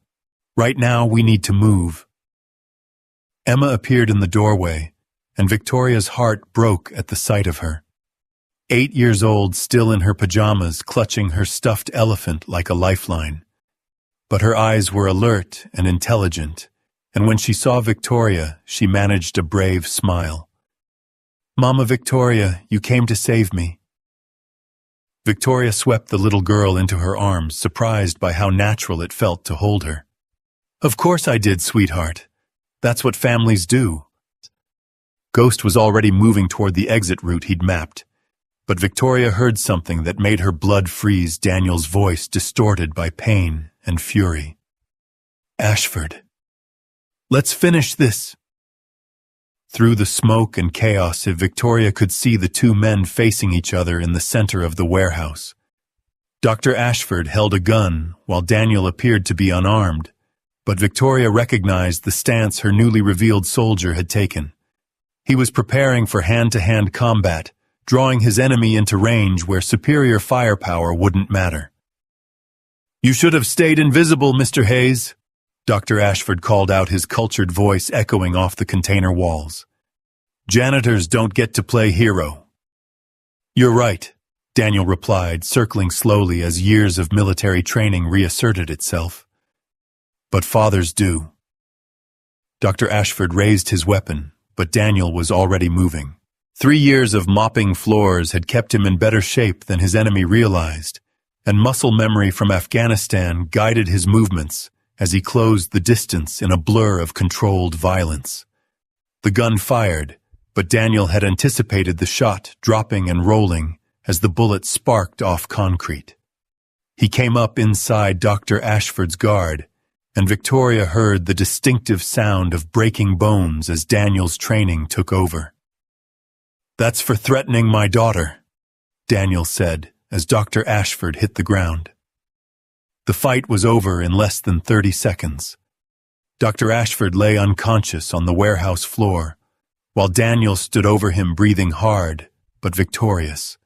Right now we need to move." Emma appeared in the doorway, and Victoria's heart broke at the sight of her. 8 years old, still in her pajamas, clutching her stuffed elephant like a lifeline. But her eyes were alert and intelligent, and when she saw Victoria, she managed a brave smile. "Mama Victoria, you came to save me." Victoria swept the little girl into her arms, surprised by how natural it felt to hold her. "Of course I did, sweetheart. That's what families do." Ghost was already moving toward the exit route he'd mapped, but Victoria heard something that made her blood freeze, Daniel's voice distorted by pain and fury. "Ashford. Let's finish this." Through the smoke and chaos, Victoria could see the 2 men facing each other in the center of the warehouse. Dr. Ashford held a gun, while Daniel appeared to be unarmed, but Victoria recognized the stance her newly revealed soldier had taken. He was preparing for hand-to-hand combat, drawing his enemy into range where superior firepower wouldn't matter. "You should have stayed invisible, Mr. Hayes," Dr. Ashford called out, his cultured voice echoing off the container walls. "Janitors don't get to play hero." "You're right," Daniel replied, circling slowly as years of military training reasserted itself. "But fathers do." Dr. Ashford raised his weapon, but Daniel was already moving. 3 years of mopping floors had kept him in better shape than his enemy realized, and muscle memory from Afghanistan guided his movements as he closed the distance in a blur of controlled violence. The gun fired, but Daniel had anticipated the shot, dropping and rolling as the bullet sparked off concrete. He came up inside Dr. Ashford's guard, and Victoria heard the distinctive sound of breaking bones as Daniel's training took over. "That's for threatening my daughter," Daniel said as Dr. Ashford hit the ground. The fight was over in less than 30 seconds. Dr. Ashford lay unconscious on the warehouse floor, while Daniel stood over him breathing hard, but victorious.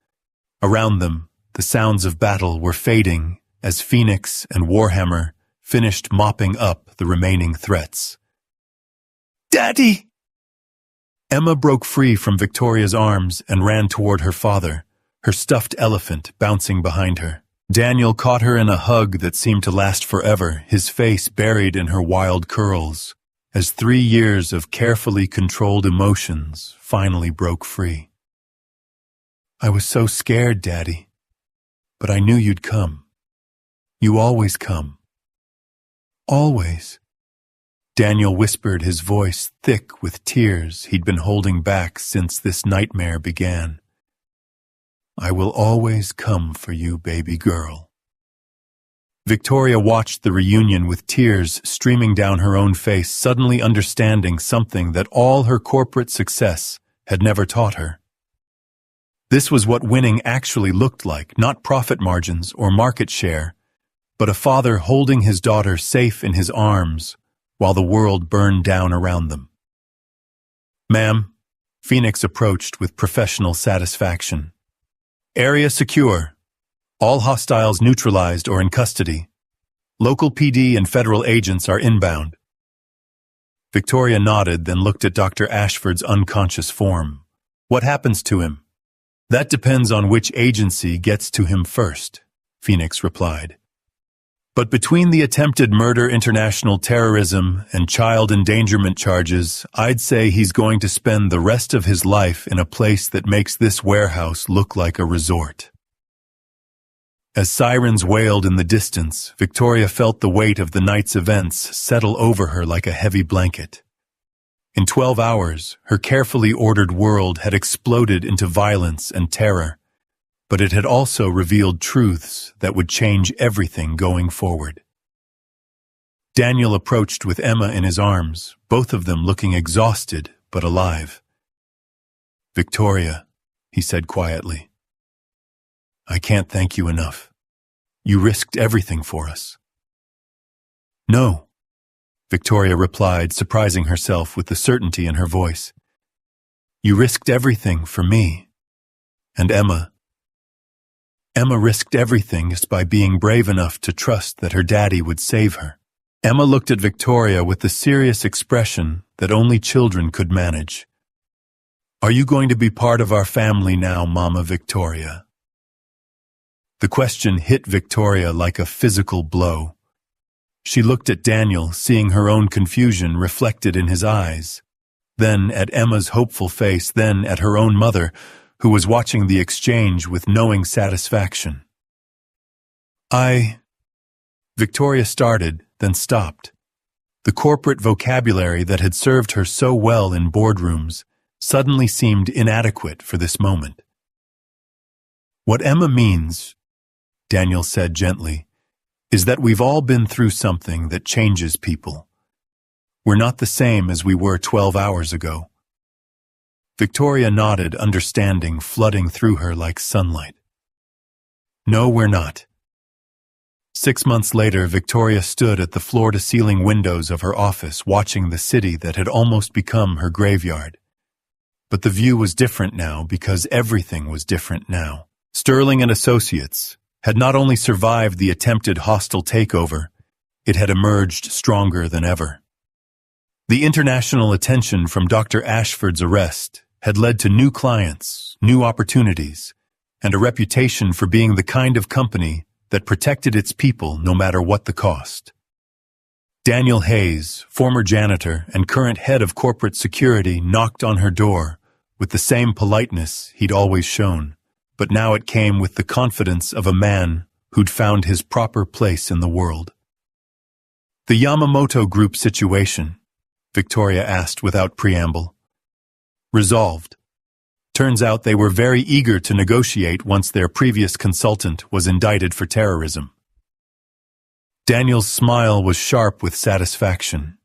Around them, the sounds of battle were fading as Phoenix and Warhammer finished mopping up the remaining threats. "Daddy!" Emma broke free from Victoria's arms and ran toward her father, her stuffed elephant bouncing behind her. Daniel caught her in a hug that seemed to last forever, his face buried in her wild curls, as 3 years of carefully controlled emotions finally broke free. "I was so scared, Daddy, but I knew you'd come. You always come. Always." Daniel whispered, his voice thick with tears he'd been holding back since this nightmare began. "I will always come for you, baby girl." Victoria watched the reunion with tears streaming down her own face, suddenly understanding something that all her corporate success had never taught her. This was what winning actually looked like, not profit margins or market share, but a father holding his daughter safe in his arms while the world burned down around them. "Ma'am," Phoenix approached with professional satisfaction. "Area secure. All hostiles neutralized or in custody. Local PD and federal agents are inbound." Victoria nodded, then looked at Dr. Ashford's unconscious form. "What happens to him?" "That depends on which agency gets to him first," Phoenix replied. "But between the attempted murder, international terrorism, and child endangerment charges, I'd say he's going to spend the rest of his life in a place that makes this warehouse look like a resort." As sirens wailed in the distance, Victoria felt the weight of the night's events settle over her like a heavy blanket. In 12 hours, her carefully ordered world had exploded into violence and terror, but it had also revealed truths that would change everything going forward. Daniel approached with Emma in his arms, both of them looking exhausted but alive. "Victoria," he said quietly, "I can't thank you enough. You risked everything for us." "No," Victoria replied, surprising herself with the certainty in her voice. "You risked everything for me. And Emma risked everything just by being brave enough to trust that her daddy would save her." Emma looked at Victoria with the serious expression that only children could manage. "Are you going to be part of our family now, Mama Victoria?" The question hit Victoria like a physical blow. She looked at Daniel, seeing her own confusion reflected in his eyes, then at Emma's hopeful face, then at her own mother, who was watching the exchange with knowing satisfaction. Victoria started, then stopped. The corporate vocabulary that had served her so well in boardrooms suddenly seemed inadequate for this moment. "What Emma means," Daniel said gently, "is that we've all been through something that changes people. We're not the same as we were 12 hours ago." Victoria nodded, understanding flooding through her like sunlight. "No, we're not." 6 months later, Victoria stood at the floor-to-ceiling windows of her office, watching the city that had almost become her graveyard. But the view was different now because everything was different now. Sterling and Associates had not only survived the attempted hostile takeover, it had emerged stronger than ever. The international attention from Dr. Ashford's arrest had led to new clients, new opportunities, and a reputation for being the kind of company that protected its people no matter what the cost. Daniel Hayes, former janitor and current head of corporate security, knocked on her door with the same politeness he'd always shown, but now it came with the confidence of a man who'd found his proper place in the world. "The Yamamoto Group situation," Victoria asked without preamble. "Resolved. Turns out they were very eager to negotiate once their previous consultant was indicted for terrorism." Daniel's smile was sharp with satisfaction.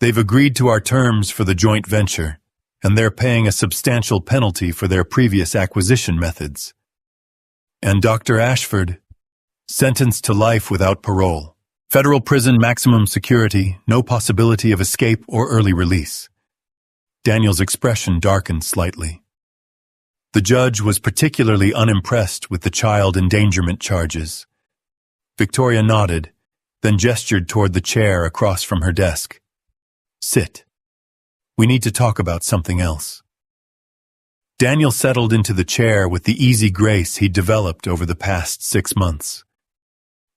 "They've agreed to our terms for the joint venture, and they're paying a substantial penalty for their previous acquisition methods. And Dr. Ashford, sentenced to life without parole. Federal prison, maximum security, no possibility of escape or early release." Daniel's expression darkened slightly. The judge was particularly unimpressed with the child endangerment charges. Victoria nodded, then gestured toward the chair across from her desk. Sit. We need to talk about something else. Daniel settled into the chair with the easy grace he'd developed over the past 6 months.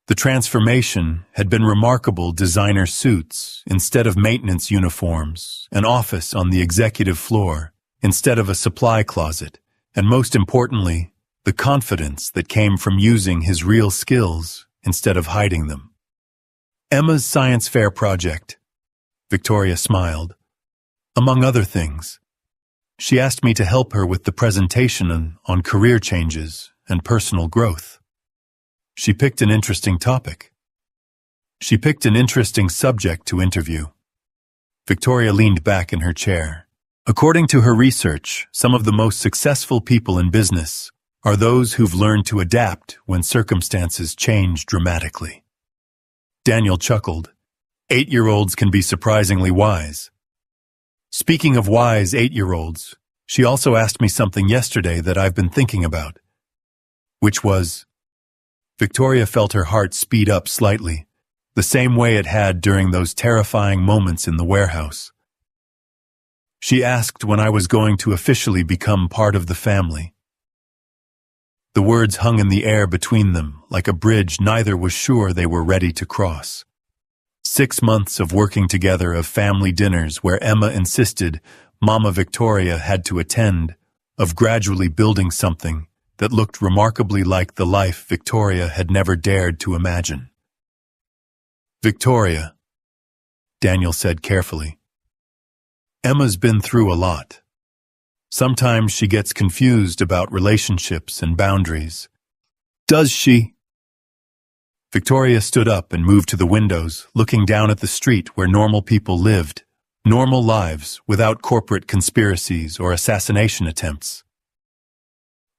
The transformation had been remarkable: designer suits instead of maintenance uniforms, an office on the executive floor instead of a supply closet, and most importantly, the confidence that came from using his real skills instead of hiding them. Emma's science fair project. Victoria smiled. Among other things, she asked me to help her with the presentation on career changes and personal growth. She picked an interesting topic. She picked an interesting subject to interview. Victoria leaned back in her chair. According to her research, some of the most successful people in business are those who've learned to adapt when circumstances change dramatically. Daniel chuckled. 8-year-olds can be surprisingly wise. Speaking of wise 8-year-olds, she also asked me something yesterday that I've been thinking about. Which was... Victoria felt her heart speed up slightly, the same way it had during those terrifying moments in the warehouse. She asked when I was going to officially become part of the family. The words hung in the air between them, like a bridge neither was sure they were ready to cross. 6 months of working together, of family dinners where Emma insisted Mama Victoria had to attend, of gradually building something that looked remarkably like the life Victoria had never dared to imagine. Victoria, Daniel said carefully. Emma's been through a lot. Sometimes she gets confused about relationships and boundaries. Does she? Victoria stood up and moved to the windows, looking down at the street where normal people lived, normal lives without corporate conspiracies or assassination attempts.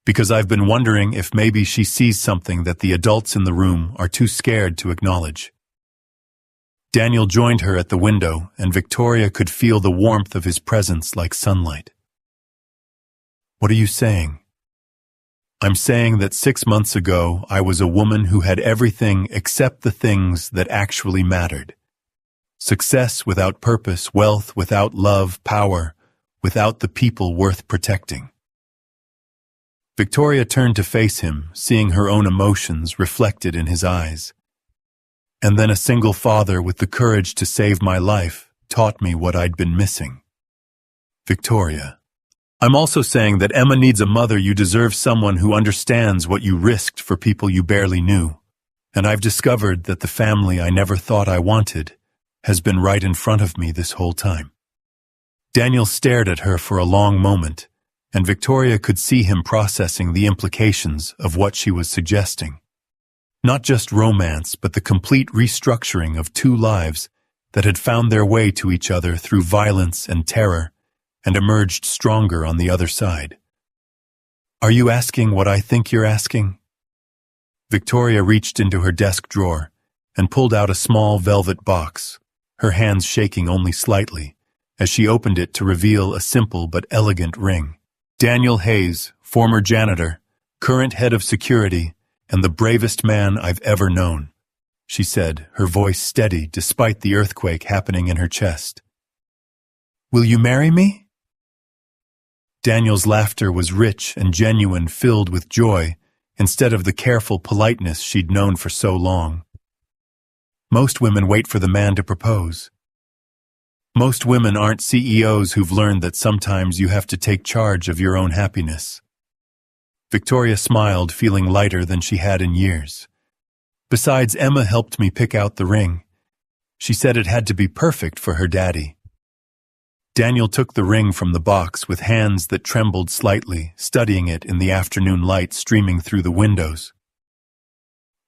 Because I've been wondering if maybe she sees something that the adults in the room are too scared to acknowledge. Daniel joined her at the window, and Victoria could feel the warmth of his presence like sunlight. What are you saying? I'm saying that 6 months ago I was a woman who had everything except the things that actually mattered. Success without purpose, wealth without love, power without the people worth protecting. Victoria turned to face him, seeing her own emotions reflected in his eyes. And then a single father with the courage to save my life taught me what I'd been missing. Victoria, I'm also saying that Emma needs a mother. You deserve someone who understands what you risked for people you barely knew. And I've discovered that the family I never thought I wanted has been right in front of me this whole time. Daniel stared at her for a long moment, and Victoria could see him processing the implications of what she was suggesting. Not just romance, but the complete restructuring of 2 lives that had found their way to each other through violence and terror, and emerged stronger on the other side. Are you asking what I think you're asking? Victoria reached into her desk drawer and pulled out a small velvet box, her hands shaking only slightly, as she opened it to reveal a simple but elegant ring. Daniel Hayes, former janitor, current head of security, and the bravest man I've ever known, she said, her voice steady despite the earthquake happening in her chest. Will you marry me? Daniel's laughter was rich and genuine, filled with joy, instead of the careful politeness she'd known for so long. Most women wait for the man to propose. Most women aren't CEOs who've learned that sometimes you have to take charge of your own happiness. Victoria smiled, feeling lighter than she had in years. Besides, Emma helped me pick out the ring. She said it had to be perfect for her daddy. Daniel took the ring from the box with hands that trembled slightly, studying it in the afternoon light streaming through the windows.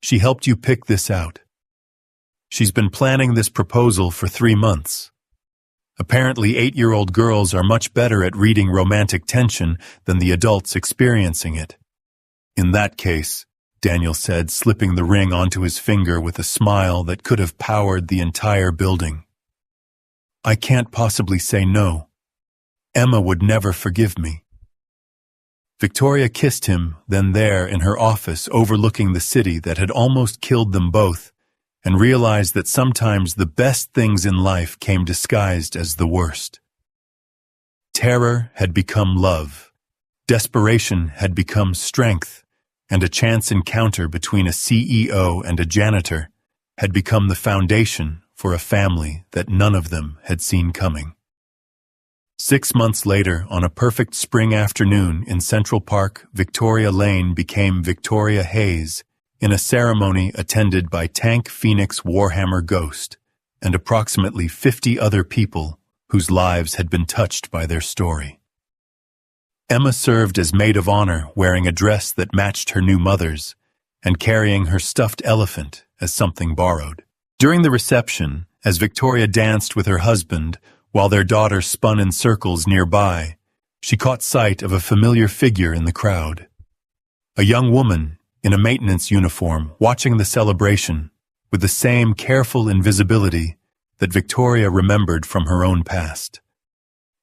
She helped you pick this out. She's been planning this proposal for 3 months. Apparently, 8-year-old girls are much better at reading romantic tension than the adults experiencing it. In that case, Daniel said, slipping the ring onto his finger with a smile that could have powered the entire building. I can't possibly say no. Emma would never forgive me. Victoria kissed him, then there in her office overlooking the city that had almost killed them both, and realized that sometimes the best things in life came disguised as the worst. Terror had become love, desperation had become strength, and a chance encounter between a CEO and a janitor had become the foundation for a family that none of them had seen coming. 6 months later, on a perfect spring afternoon in Central Park, Victoria Lane became Victoria Hayes in a ceremony attended by Tank Phoenix Warhammer Ghost and approximately 50 other people whose lives had been touched by their story. Emma served as maid of honor, wearing a dress that matched her new mother's and carrying her stuffed elephant as something borrowed. During the reception, as Victoria danced with her husband, while their daughter spun in circles nearby, she caught sight of a familiar figure in the crowd. A young woman in a maintenance uniform watching the celebration with the same careful invisibility that Victoria remembered from her own past.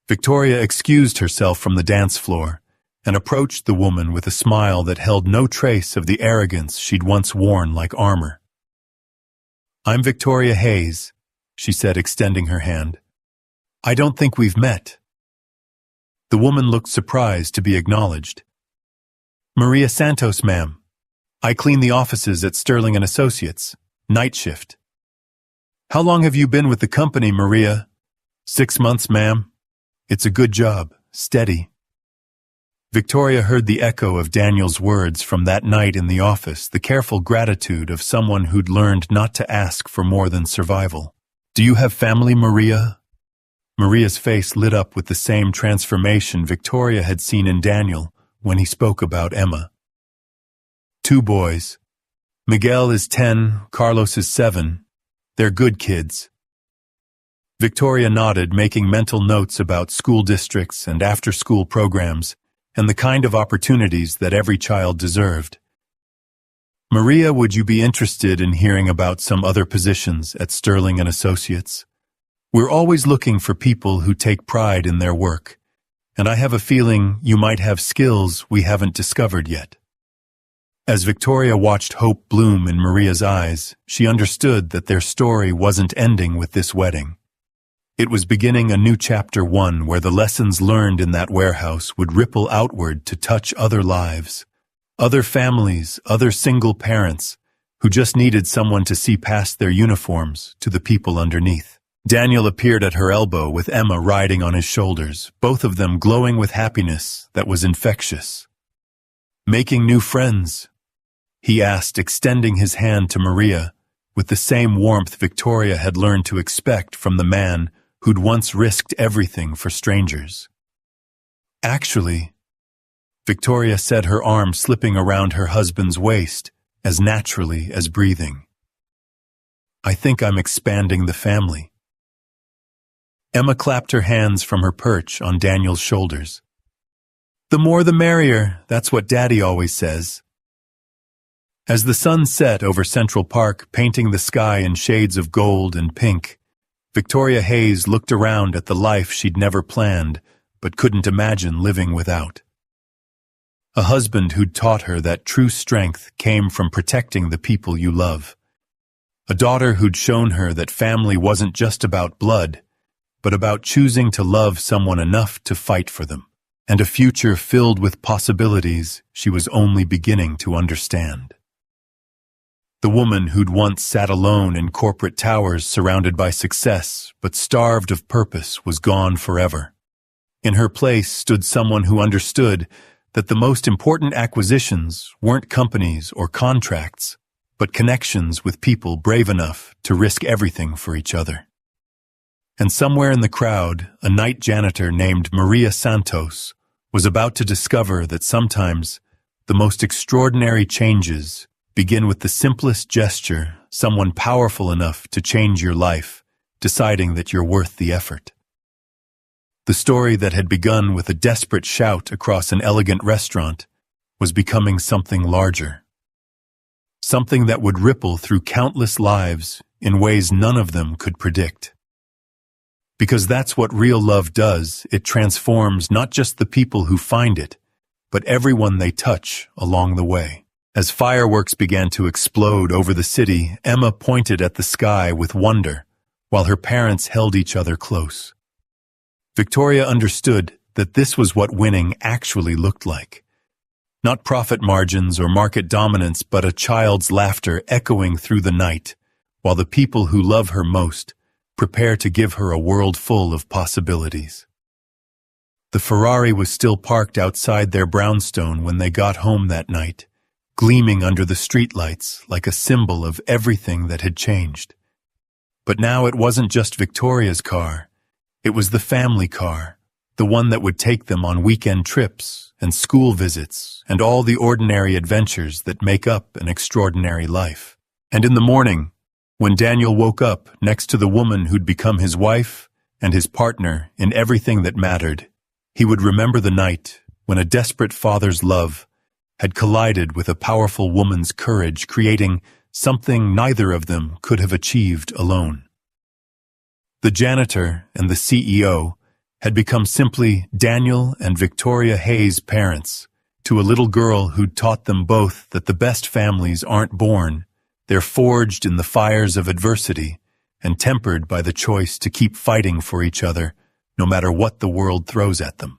Victoria excused herself from the dance floor and approached the woman with a smile that held no trace of the arrogance she'd once worn like armor. "I'm Victoria Hayes," she said, extending her hand. "I don't think we've met." The woman looked surprised to be acknowledged. "Maria Santos, ma'am. I clean the offices at Sterling & Associates, night shift." "How long have you been with the company, Maria?" "6 months, ma'am. It's a good job, steady." Victoria heard the echo of Daniel's words from that night in the office, the careful gratitude of someone who'd learned not to ask for more than survival. "Do you have family, Maria?" Maria's face lit up with the same transformation Victoria had seen in Daniel when he spoke about Emma. "2 boys. Miguel is 10, Carlos is 7. They're good kids." Victoria nodded, making mental notes about school districts and after-school programs and the kind of opportunities that every child deserved. "Maria, would you be interested in hearing about some other positions at Sterling & Associates? We're always looking for people who take pride in their work, and I have a feeling you might have skills we haven't discovered yet." As Victoria watched hope bloom in Maria's eyes, she understood that their story wasn't ending with this wedding. It was beginning a new chapter 1 where the lessons learned in that warehouse would ripple outward to touch other lives, other families, other single parents who just needed someone to see past their uniforms to the people underneath. Daniel appeared at her elbow with Emma riding on his shoulders, both of them glowing with happiness that was infectious. "Making new friends?" he asked, extending his hand to Maria with the same warmth Victoria had learned to expect from the man who'd once risked everything for strangers. "Actually," Victoria said, her arm slipping around her husband's waist as naturally as breathing. "I think I'm expanding the family." Emma clapped her hands from her perch on Daniel's shoulders. "The more the merrier, that's what Daddy always says." As the sun set over Central Park, painting the sky in shades of gold and pink, Victoria Hayes looked around at the life she'd never planned but couldn't imagine living without. A husband who'd taught her that true strength came from protecting the people you love. A daughter who'd shown her that family wasn't just about blood, but about choosing to love someone enough to fight for them, and a future filled with possibilities she was only beginning to understand. The woman who'd once sat alone in corporate towers surrounded by success but starved of purpose was gone forever. In her place stood someone who understood that the most important acquisitions weren't companies or contracts, but connections with people brave enough to risk everything for each other. And somewhere in the crowd, a night janitor named Maria Santos was about to discover that sometimes the most extraordinary changes begin with the simplest gesture, someone powerful enough to change your life, deciding that you're worth the effort. The story that had begun with a desperate shout across an elegant restaurant was becoming something larger. Something that would ripple through countless lives in ways none of them could predict. Because that's what real love does. It transforms not just the people who find it, but everyone they touch along the way. As fireworks began to explode over the city, Emma pointed at the sky with wonder, while her parents held each other close. Victoria understood that this was what winning actually looked like. Not profit margins or market dominance, but a child's laughter echoing through the night, while the people who love her most prepare to give her a world full of possibilities. The Ferrari was still parked outside their brownstone when they got home that night, gleaming under the streetlights like a symbol of everything that had changed. But now it wasn't just Victoria's car. It was the family car, the one that would take them on weekend trips and school visits and all the ordinary adventures that make up an extraordinary life. And in the morning, when Daniel woke up next to the woman who'd become his wife and his partner in everything that mattered, he would remember the night when a desperate father's love had collided with a powerful woman's courage, creating something neither of them could have achieved alone. The janitor and the CEO had become simply Daniel and Victoria Hayes' parents to a little girl who'd taught them both that the best families aren't born, they're forged in the fires of adversity and tempered by the choice to keep fighting for each other no matter what the world throws at them.